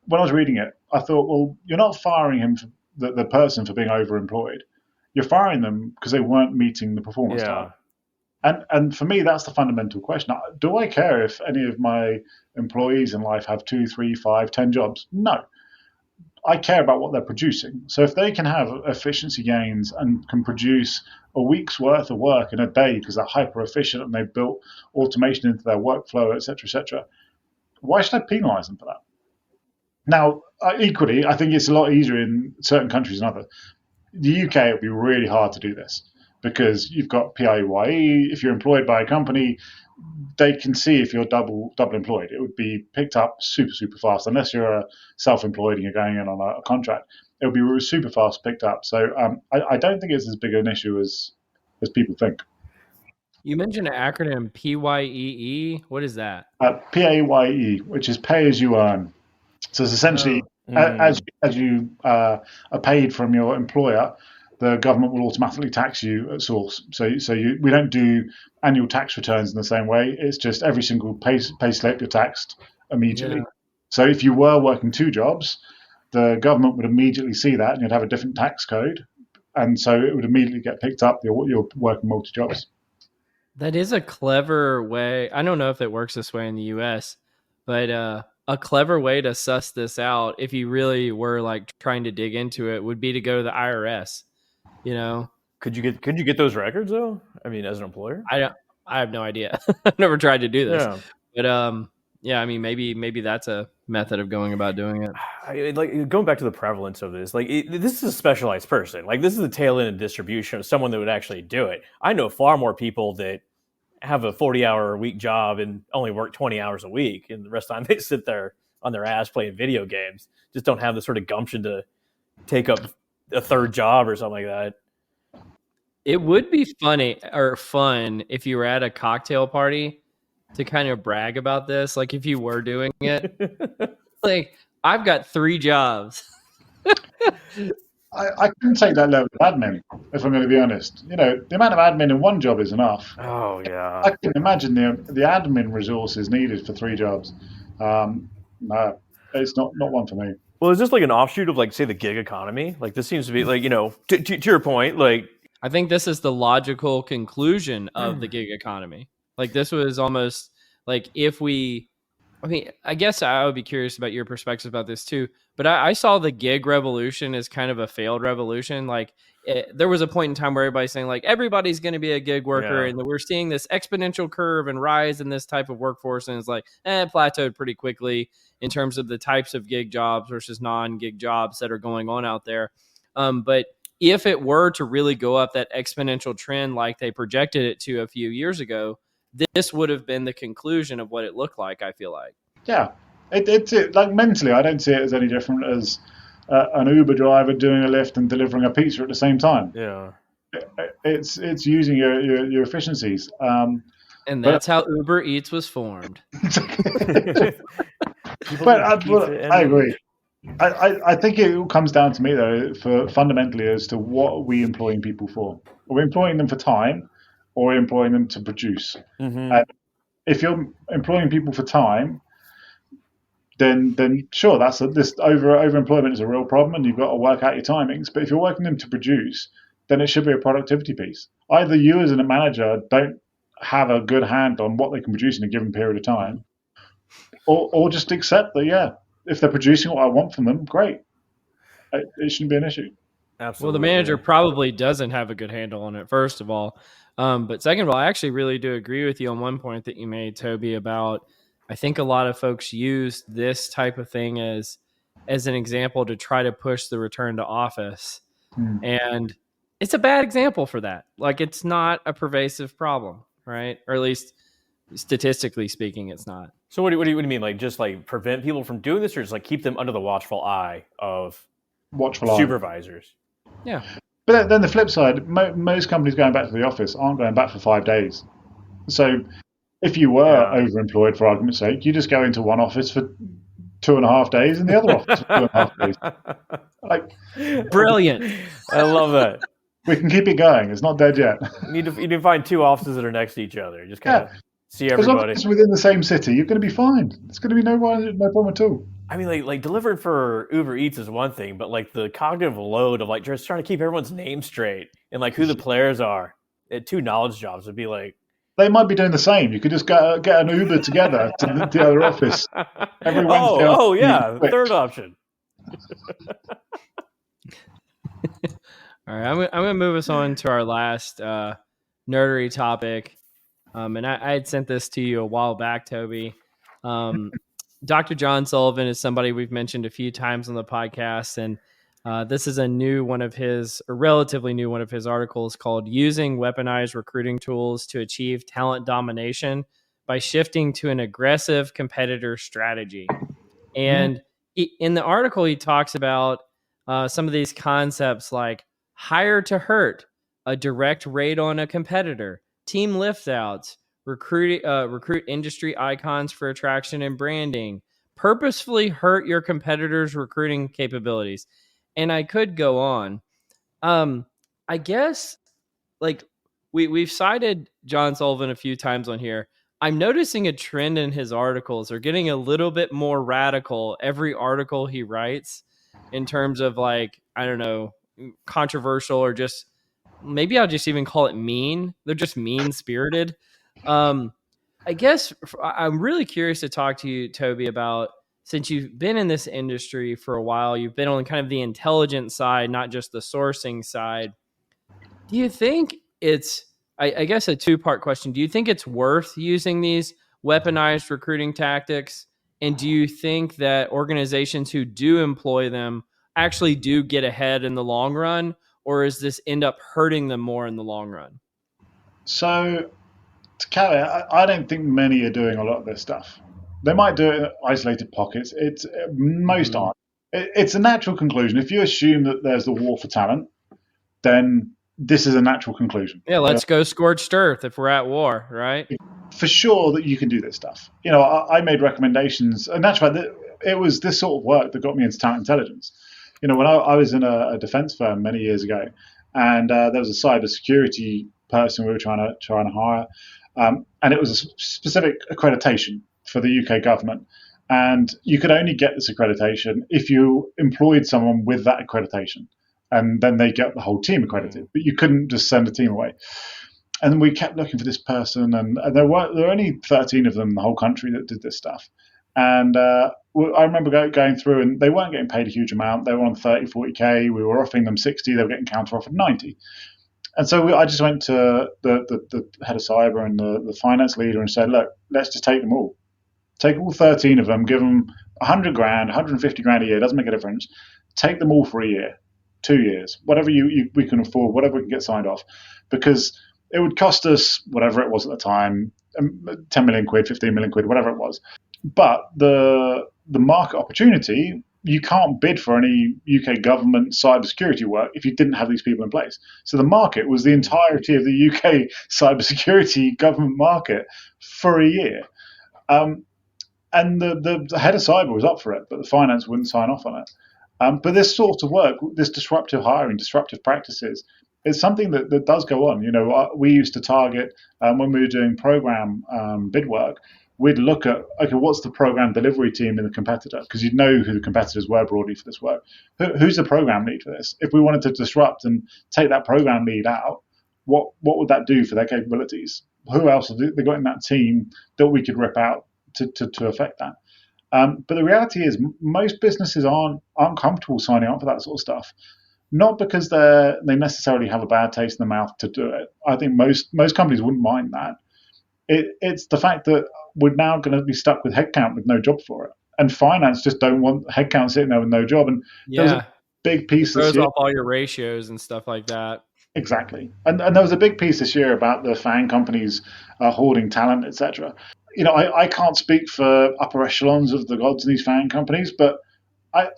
when I was reading it, I thought, well, you're not firing him for the person for being overemployed. You're firing them because they weren't meeting the performance target. And for me, that's the fundamental question. Do I care if any of my employees in life have 2, 3, 5, 10 jobs? No. I care about what they're producing. So if they can have efficiency gains and can produce a week's worth of work in a day because they're hyper efficient and they've built automation into their workflow, et cetera, why should I penalize them for that? Now, equally, I think it's a lot easier in certain countries than others. The UK, it would be really hard to do this because you've got PAYE. If you're employed by a company, they can see if you're double employed. It would be picked up super fast, unless you're self-employed and you're going in on a contract. It would be super fast picked up. So I don't think it's as big an issue as people think. You mentioned an acronym PYEE. What is that? PAYE, which is pay as you earn. So it's essentially as you are paid from your employer, the government will automatically tax you at source. So we don't do annual tax returns in the same way. It's just every single pay slip you're taxed immediately. Yeah. So if you were working 2 jobs, the government would immediately see that, and you'd have a different tax code, and so it would immediately get picked up. You're working multi jobs. That is a clever way. I don't know if it works this way in the US, but a clever way to suss this out, if you really were like trying to dig into it, would be to go to the IRS. You know, Could you get those records though? I mean, as an employer? I have no idea. I've never tried to do this, Yeah. but yeah, I mean, maybe that's a method of going about doing it. Like going back to the prevalence of this, like this is a specialized person. Like this is the tail end of distribution of someone that would actually do it. I know far more people that have a 40-hour-a-week job and only work 20 hours a week, and the rest of the time they sit there on their ass playing video games. Just don't have the sort of gumption to take up a third job or something like that. It would be funny or fun if you were at a cocktail party to kind of brag about this. Like if you were doing it, like I've got 3 jobs. I couldn't take that level of admin, if I'm going to be honest. The amount of admin in one job is enough. Oh yeah. I can imagine the admin resources needed for 3 jobs. No, it's not one for me. Well, is this like an offshoot of like, say, the gig economy? Like this seems to be like, to your point, like I think this is the logical conclusion of the gig economy. Like this was almost like I guess I would be curious about your perspective about this too, but I saw the gig revolution as kind of a failed revolution. Like there was a point in time where everybody's saying like everybody's going to be a gig worker, and we're seeing this exponential curve and rise in this type of workforce, and it's like plateaued pretty quickly in terms of the types of gig jobs versus non-gig jobs that are going on out there. But if it were to really go up that exponential trend like they projected it to a few years ago, this would have been the conclusion of what it looked like, I feel like. Yeah. It's like mentally, I don't see it as any different as an Uber driver doing a lift and delivering a pizza at the same time. Yeah. It's using your efficiencies. And that's how Uber Eats was formed. But I agree. I think it comes down to me, though, for fundamentally as to what are we employing people for. Are we employing them for time, or are we employing them to produce? Mm-hmm. If you're employing people for time, then sure, this overemployment is a real problem, and you've got to work out your timings. But if you're working them to produce, then it should be a productivity piece. Either you as a manager don't have a good hand on what they can produce in a given period of time, or just accept that, yeah, if they're producing what I want from them, great. It shouldn't be an issue. Absolutely. Well, the manager probably doesn't have a good handle on it, first of all. But second of all, I actually really do agree with you on one point that you made, Toby, about I think a lot of folks use this type of thing as an example to try to push the return to office. And it's a bad example for that. Like it's not a pervasive problem, right? Or at least statistically speaking, it's not. So what do you mean? Like just like prevent people from doing this, or just like keep them under the watchful eye of supervisors? Yeah. But then the flip side, most companies going back to the office aren't going back for 5 days. So if you were overemployed, for argument's sake, you just go into one office for 2.5 days and the other office for 2.5 days. Like, brilliant. I love that. We can keep it going. It's not dead yet. You need to find 2 offices that are next to each other. Just kind of see everybody. As long as it's within the same city, you're going to be fine. It's going to be no problem at all. I mean, like delivering for Uber Eats is one thing, but like the cognitive load of like just trying to keep everyone's name straight and like who the players are at 2 knowledge jobs would be like. They might be doing the same. You could just get an Uber together to the other office. Every Wednesday yeah, third option. All right, I'm going to move us on to our last nerdery topic. And I had sent this to you a while back, Toby. Dr. John Sullivan is somebody we've mentioned a few times on the podcast, and this is a relatively new one of his articles called "Using Weaponized Recruiting Tools to Achieve Talent Domination by Shifting to an Aggressive Competitor Strategy." And in the article, he talks about some of these concepts like hire to hurt, a direct raid on a competitor, team lift outs, recruit industry icons for attraction and branding, purposefully hurt your competitors' recruiting capabilities. And I could go on. I guess like we've cited John Sullivan a few times on here, I'm noticing a trend in his articles. They're getting a little bit more radical every article he writes in terms of like, I don't know, controversial or just maybe I'll just even call it mean. They're just mean spirited. Um, I guess I'm really curious to talk to you, Toby, about since you've been in this industry for a while, you've been on kind of the intelligence side, not just the sourcing side. Do you think I guess a two-part question. Do you think it's worth using these weaponized recruiting tactics? And do you think that organizations who do employ them actually do get ahead in the long run? Or is this end up hurting them more in the long run? So, to carry, I don't think many are doing a lot of this stuff. They might do it in isolated pockets. It's most Mm-hmm. aren't. It's a natural conclusion. If you assume that there's the war for talent, then this is a natural conclusion. Yeah, let's go scorched earth if we're at war, right? For sure that you can do this stuff. I made recommendations, and that's right. It was this sort of work that got me into talent intelligence. When I was in a defense firm many years ago, and there was a cyber security person we were trying to hire, and it was a specific accreditation for the UK government, and you could only get this accreditation if you employed someone with that accreditation, and then they get the whole team accredited. But you couldn't just send a team away. And we kept looking for this person, and there were only 13 of them in the whole country that did this stuff. And I remember going through, and they weren't getting paid a huge amount. They were on 30, 40K. We were offering them 60. They were getting counter offered 90. And so I just went to the head of cyber and the finance leader and said, look, let's just take them all. Take all 13 of them, give them 100 grand, 150 grand a year, doesn't make a difference. Take them all for a year, 2 years, whatever we can afford, whatever we can get signed off. Because it would cost us whatever it was at the time, 10 million quid, 15 million quid, whatever it was. But the market opportunity, you can't bid for any UK government cybersecurity work if you didn't have these people in place. So the market was the entirety of the UK cybersecurity government market for a year. And the head of cyber was up for it, but the finance wouldn't sign off on it. But this sort of work, this disruptive hiring, disruptive practices, is something that does go on. We used to target when we were doing program bid work. We'd look at, okay, what's the program delivery team in the competitor? Because you'd know who the competitors were broadly for this work. Who's the program lead for this? If we wanted to disrupt and take that program lead out, what would that do for their capabilities? Who else have they got in that team that we could rip out to affect that? But the reality is, most businesses aren't comfortable signing up for that sort of stuff. Not because they necessarily have a bad taste in the mouth to do it. I think most companies wouldn't mind that. It's the fact that we're now going to be stuck with headcount with no job for it, and finance just don't want headcount sitting there with no job. And there was a Yeah. big It piece this throws year. off all your ratios and stuff like that. Exactly. And there was a big piece this year about the FAANG companies hoarding talent, etc. I can't speak for upper echelons of the gods in these FAANG companies, but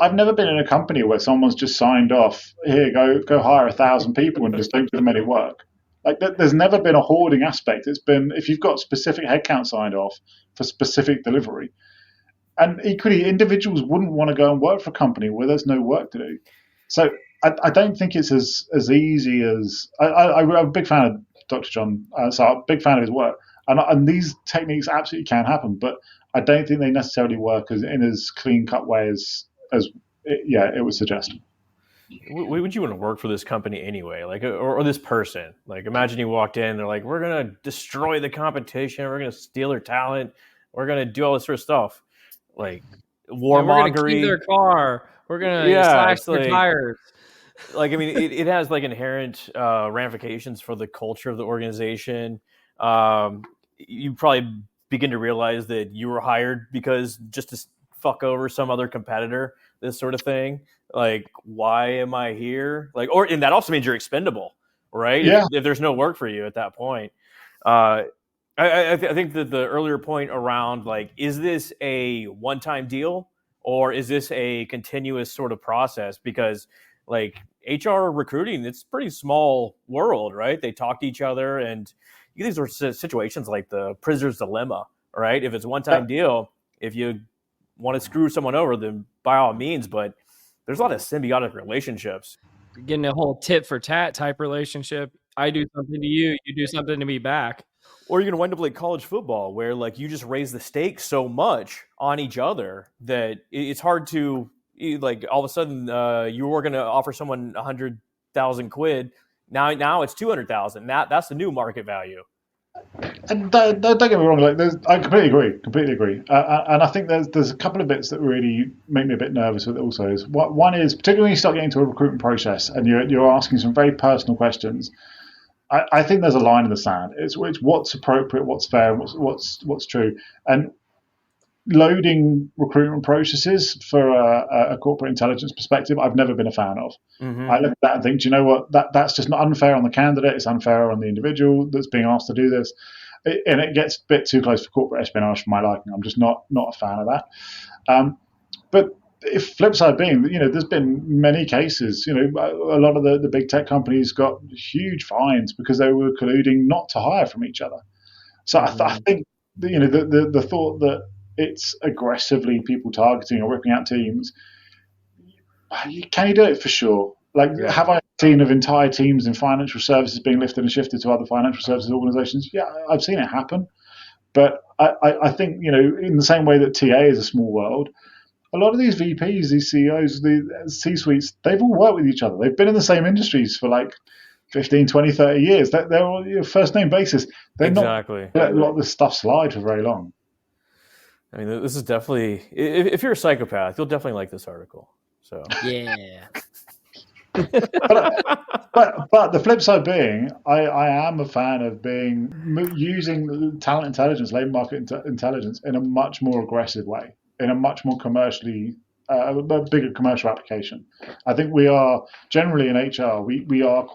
I've never been in a company where someone's just signed off, here, go hire 1,000 people and just don't give them any work. Like, there's never been a hoarding aspect. It's been, if you've got specific headcount signed off for specific delivery. And equally, individuals wouldn't want to go and work for a company where there's no work to do. So I don't think it's as easy as I'm a big fan of Dr. John, so I'm a big fan of his work, and these techniques absolutely can happen, but I don't think they necessarily work in as clean cut way as it would suggest. Would you want to work for this company anyway? Like, or this person? Like, imagine you walked in, they're like, "We're gonna destroy the competition. We're gonna steal their talent. We're gonna do all this sort of stuff." Like Yeah, we're gonna key their warmongering. car. We're gonna Yeah, slash it's their tires. like I mean, it has like inherent ramifications for the culture of the organization. You probably begin to realize that you were hired because just to fuck over some other competitor, this sort of thing. Like, why am I here? Like, and that also means you're expendable, right? Yeah, If there's no work for you at that point. Uh, I think that the earlier point around like, is this a one-time deal or is this a continuous sort of process? Because like HR recruiting, it's a pretty small world, right? They talk to each other, and you get these sort of situations like the prisoner's dilemma, right? If it's a yeah, one-time deal, if you want to screw someone over, then by all means, but there's a lot of symbiotic relationships. You're getting a whole tit for tat type relationship. I do something to you, you do something to me back. Or you're going to wind up like college football, where like you just raise the stakes so much on each other that it's hard to like all of a sudden you were going to offer someone 100,000 quid. Now it's 200,000. That's the new market value. And don't get me wrong, like I completely agree. And I think there's a couple of bits that really make me a bit nervous with it. Also, is one is particularly when you start getting into a recruitment process and you're asking some very personal questions. I think there's a line in the sand. It's what's appropriate, what's fair, what's true, and loading recruitment processes for a corporate intelligence perspective, I've never been a fan of. Mm-hmm. I look at that and think, do you know what? That's just not unfair on the candidate. It's unfair on the individual that's being asked to do this, and it gets a bit too close for corporate espionage for my liking. I'm just not a fan of that. But if flip side being, there's been many cases. A lot of the big tech companies got huge fines because they were colluding not to hire from each other. So I think the thought that it's aggressively people targeting or ripping out teams. Can you do it for sure? Like, have I seen of entire teams in financial services being lifted and shifted to other financial services organisations? Yeah, I've seen it happen. But I think, in the same way that TA is a small world, a lot of these VPs, these CEOs, the C-suites, they've all worked with each other. They've been in the same industries for like 15, 20, 30 years. They're all first name basis. They're exactly. not let a lot of this stuff slide for very long. I mean, this is definitely, if you're a psychopath, you'll definitely like this article. So yeah. but the flip side being, I am a fan of using talent intelligence, labor market intelligence in a much more aggressive way, in a much more commercially, a bigger commercial application. I think we are generally in HR, we are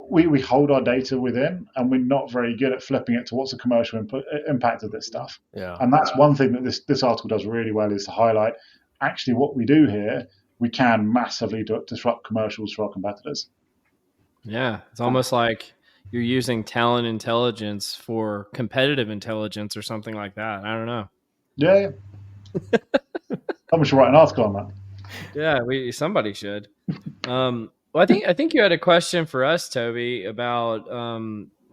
we hold our data within, and we're not very good at flipping it to what's the commercial impact of this stuff. Yeah. And that's one thing that this article does really well, is to highlight actually what we do here. We can massively disrupt commercials for our competitors. Yeah, it's almost like you're using talent intelligence for competitive intelligence or something like that. I don't know. Yeah. Someone should write an article on that. Yeah, somebody should. Well, I think you had a question for us, Toby, about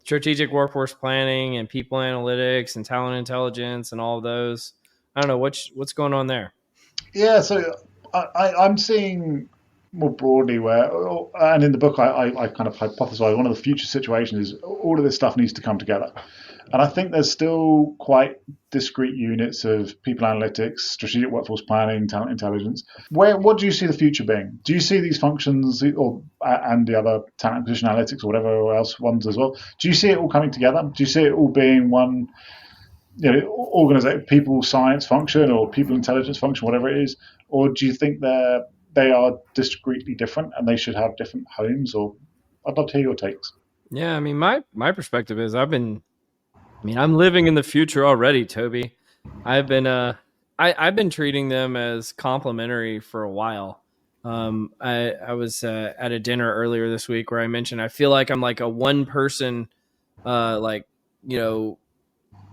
strategic workforce planning and people analytics and talent intelligence and all of those. I don't know what's going on there. Yeah, so I'm seeing more broadly where, and in the book I kind of hypothesize one of the future situations is all of this stuff needs to come together. And I think there's still quite discrete units of people analytics, strategic workforce planning, talent intelligence. What do you see the future being? Do you see these functions and the other talent acquisition analytics or whatever else ones as well? Do you see it all coming together? Do you see it all being one, organization, people science function or people intelligence function, whatever it is? Or do you think they are discretely different and they should have different homes? Or I'd love to hear your takes. Yeah, I mean, my perspective is I'm living in the future already, Toby. I've been treating them as complementary for a while. I was at a dinner earlier this week where I mentioned I feel like I'm like a one person,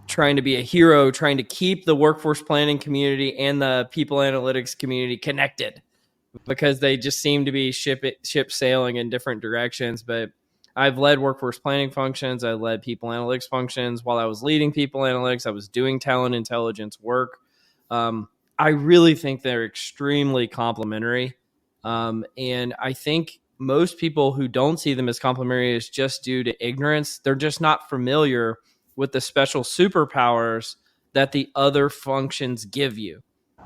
trying to be a hero, trying to keep the workforce planning community and the people analytics community connected, because they just seem to be ship sailing in different directions. But I've led workforce planning functions. I led people analytics functions. While I was leading people analytics, I was doing talent intelligence work. I really think they're extremely complementary. And I think most people who don't see them as complementary is just due to ignorance. They're just not familiar with the special superpowers that the other functions give you.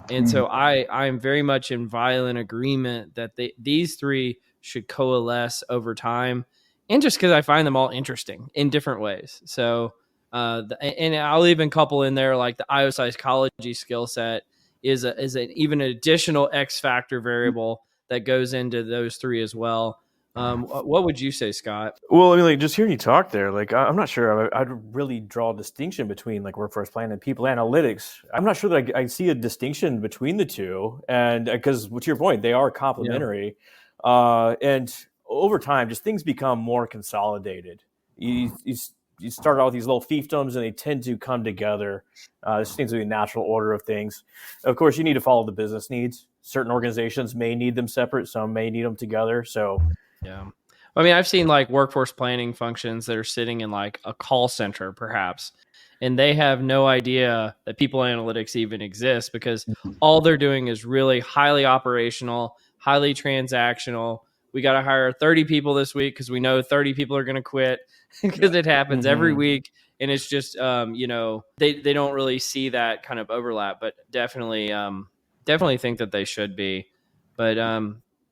And so I'm very much in violent agreement that these three should coalesce over time. And just because I find them all interesting in different ways. So, and I'll even couple in there like the IO psychology skill set is an even additional X factor variable that goes into those three as well. What would you say, Scott? Well, I mean, like just hearing you talk there, like I'm not sure I'd really draw a distinction between like workforce planning and people analytics. I'm not sure that I see a distinction between the two, and because to your point, they are complementary, and over time, just things become more consolidated. You start out with these little fiefdoms, and they tend to come together. This seems to be a natural order of things. Of course, you need to follow the business needs. Certain organizations may need them separate; some may need them together. So. Yeah. I mean, I've seen like workforce planning functions that are sitting in like a call center, perhaps, and they have no idea that people analytics even exists because all they're doing is really highly operational, highly transactional. We got to hire 30 people this week because we know 30 people are going to quit because it happens every week. And it's just, they don't really see that kind of overlap, but definitely think that they should be. But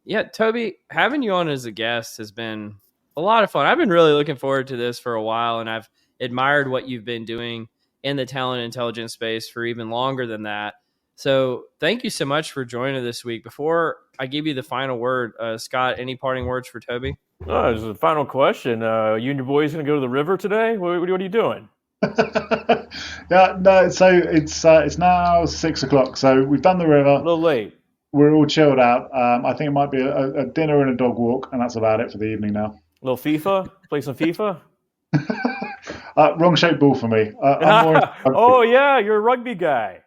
yeah, Toby, having you on as a guest has been a lot of fun. I've been really looking forward to this for a while, and I've admired what you've been doing in the talent intelligence space for even longer than that. So thank you so much for joining this week. Before I give you the final word, Scott, any parting words for Toby? Oh, this is the final question. You and your boys going to go to the river today? What are you doing? Yeah, no. So it's now 6 o'clock. So we've done the river. A little late. We're all chilled out. I think it might be a dinner and a dog walk, and that's about it for the evening now. A little FIFA? Play some FIFA? Wrong shaped ball for me. I'm more oh, yeah, you're a rugby guy.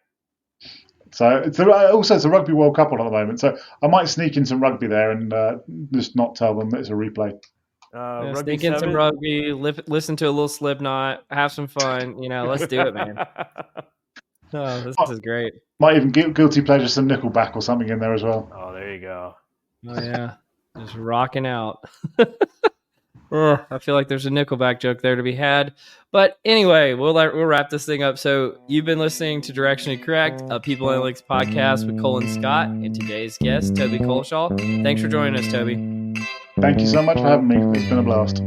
So it's a Rugby World Cup on at the moment. So I might sneak in some rugby there and just not tell them that it's a replay. Sneak in some rugby, listen to a little Slipknot, have some fun. Let's do it, man. Oh, this is great. Might even guilty pleasure some Nickelback or something in there as well. Oh, there you go. Oh yeah, just rocking out. I feel like there's a Nickelback joke there to be had. But anyway, we'll wrap this thing up. So you've been listening to Directionally Correct, a People Analytics podcast with Cole and Scott, and today's guest, Toby Culshaw. Thanks for joining us, Toby. Thank you so much for having me. It's been a blast.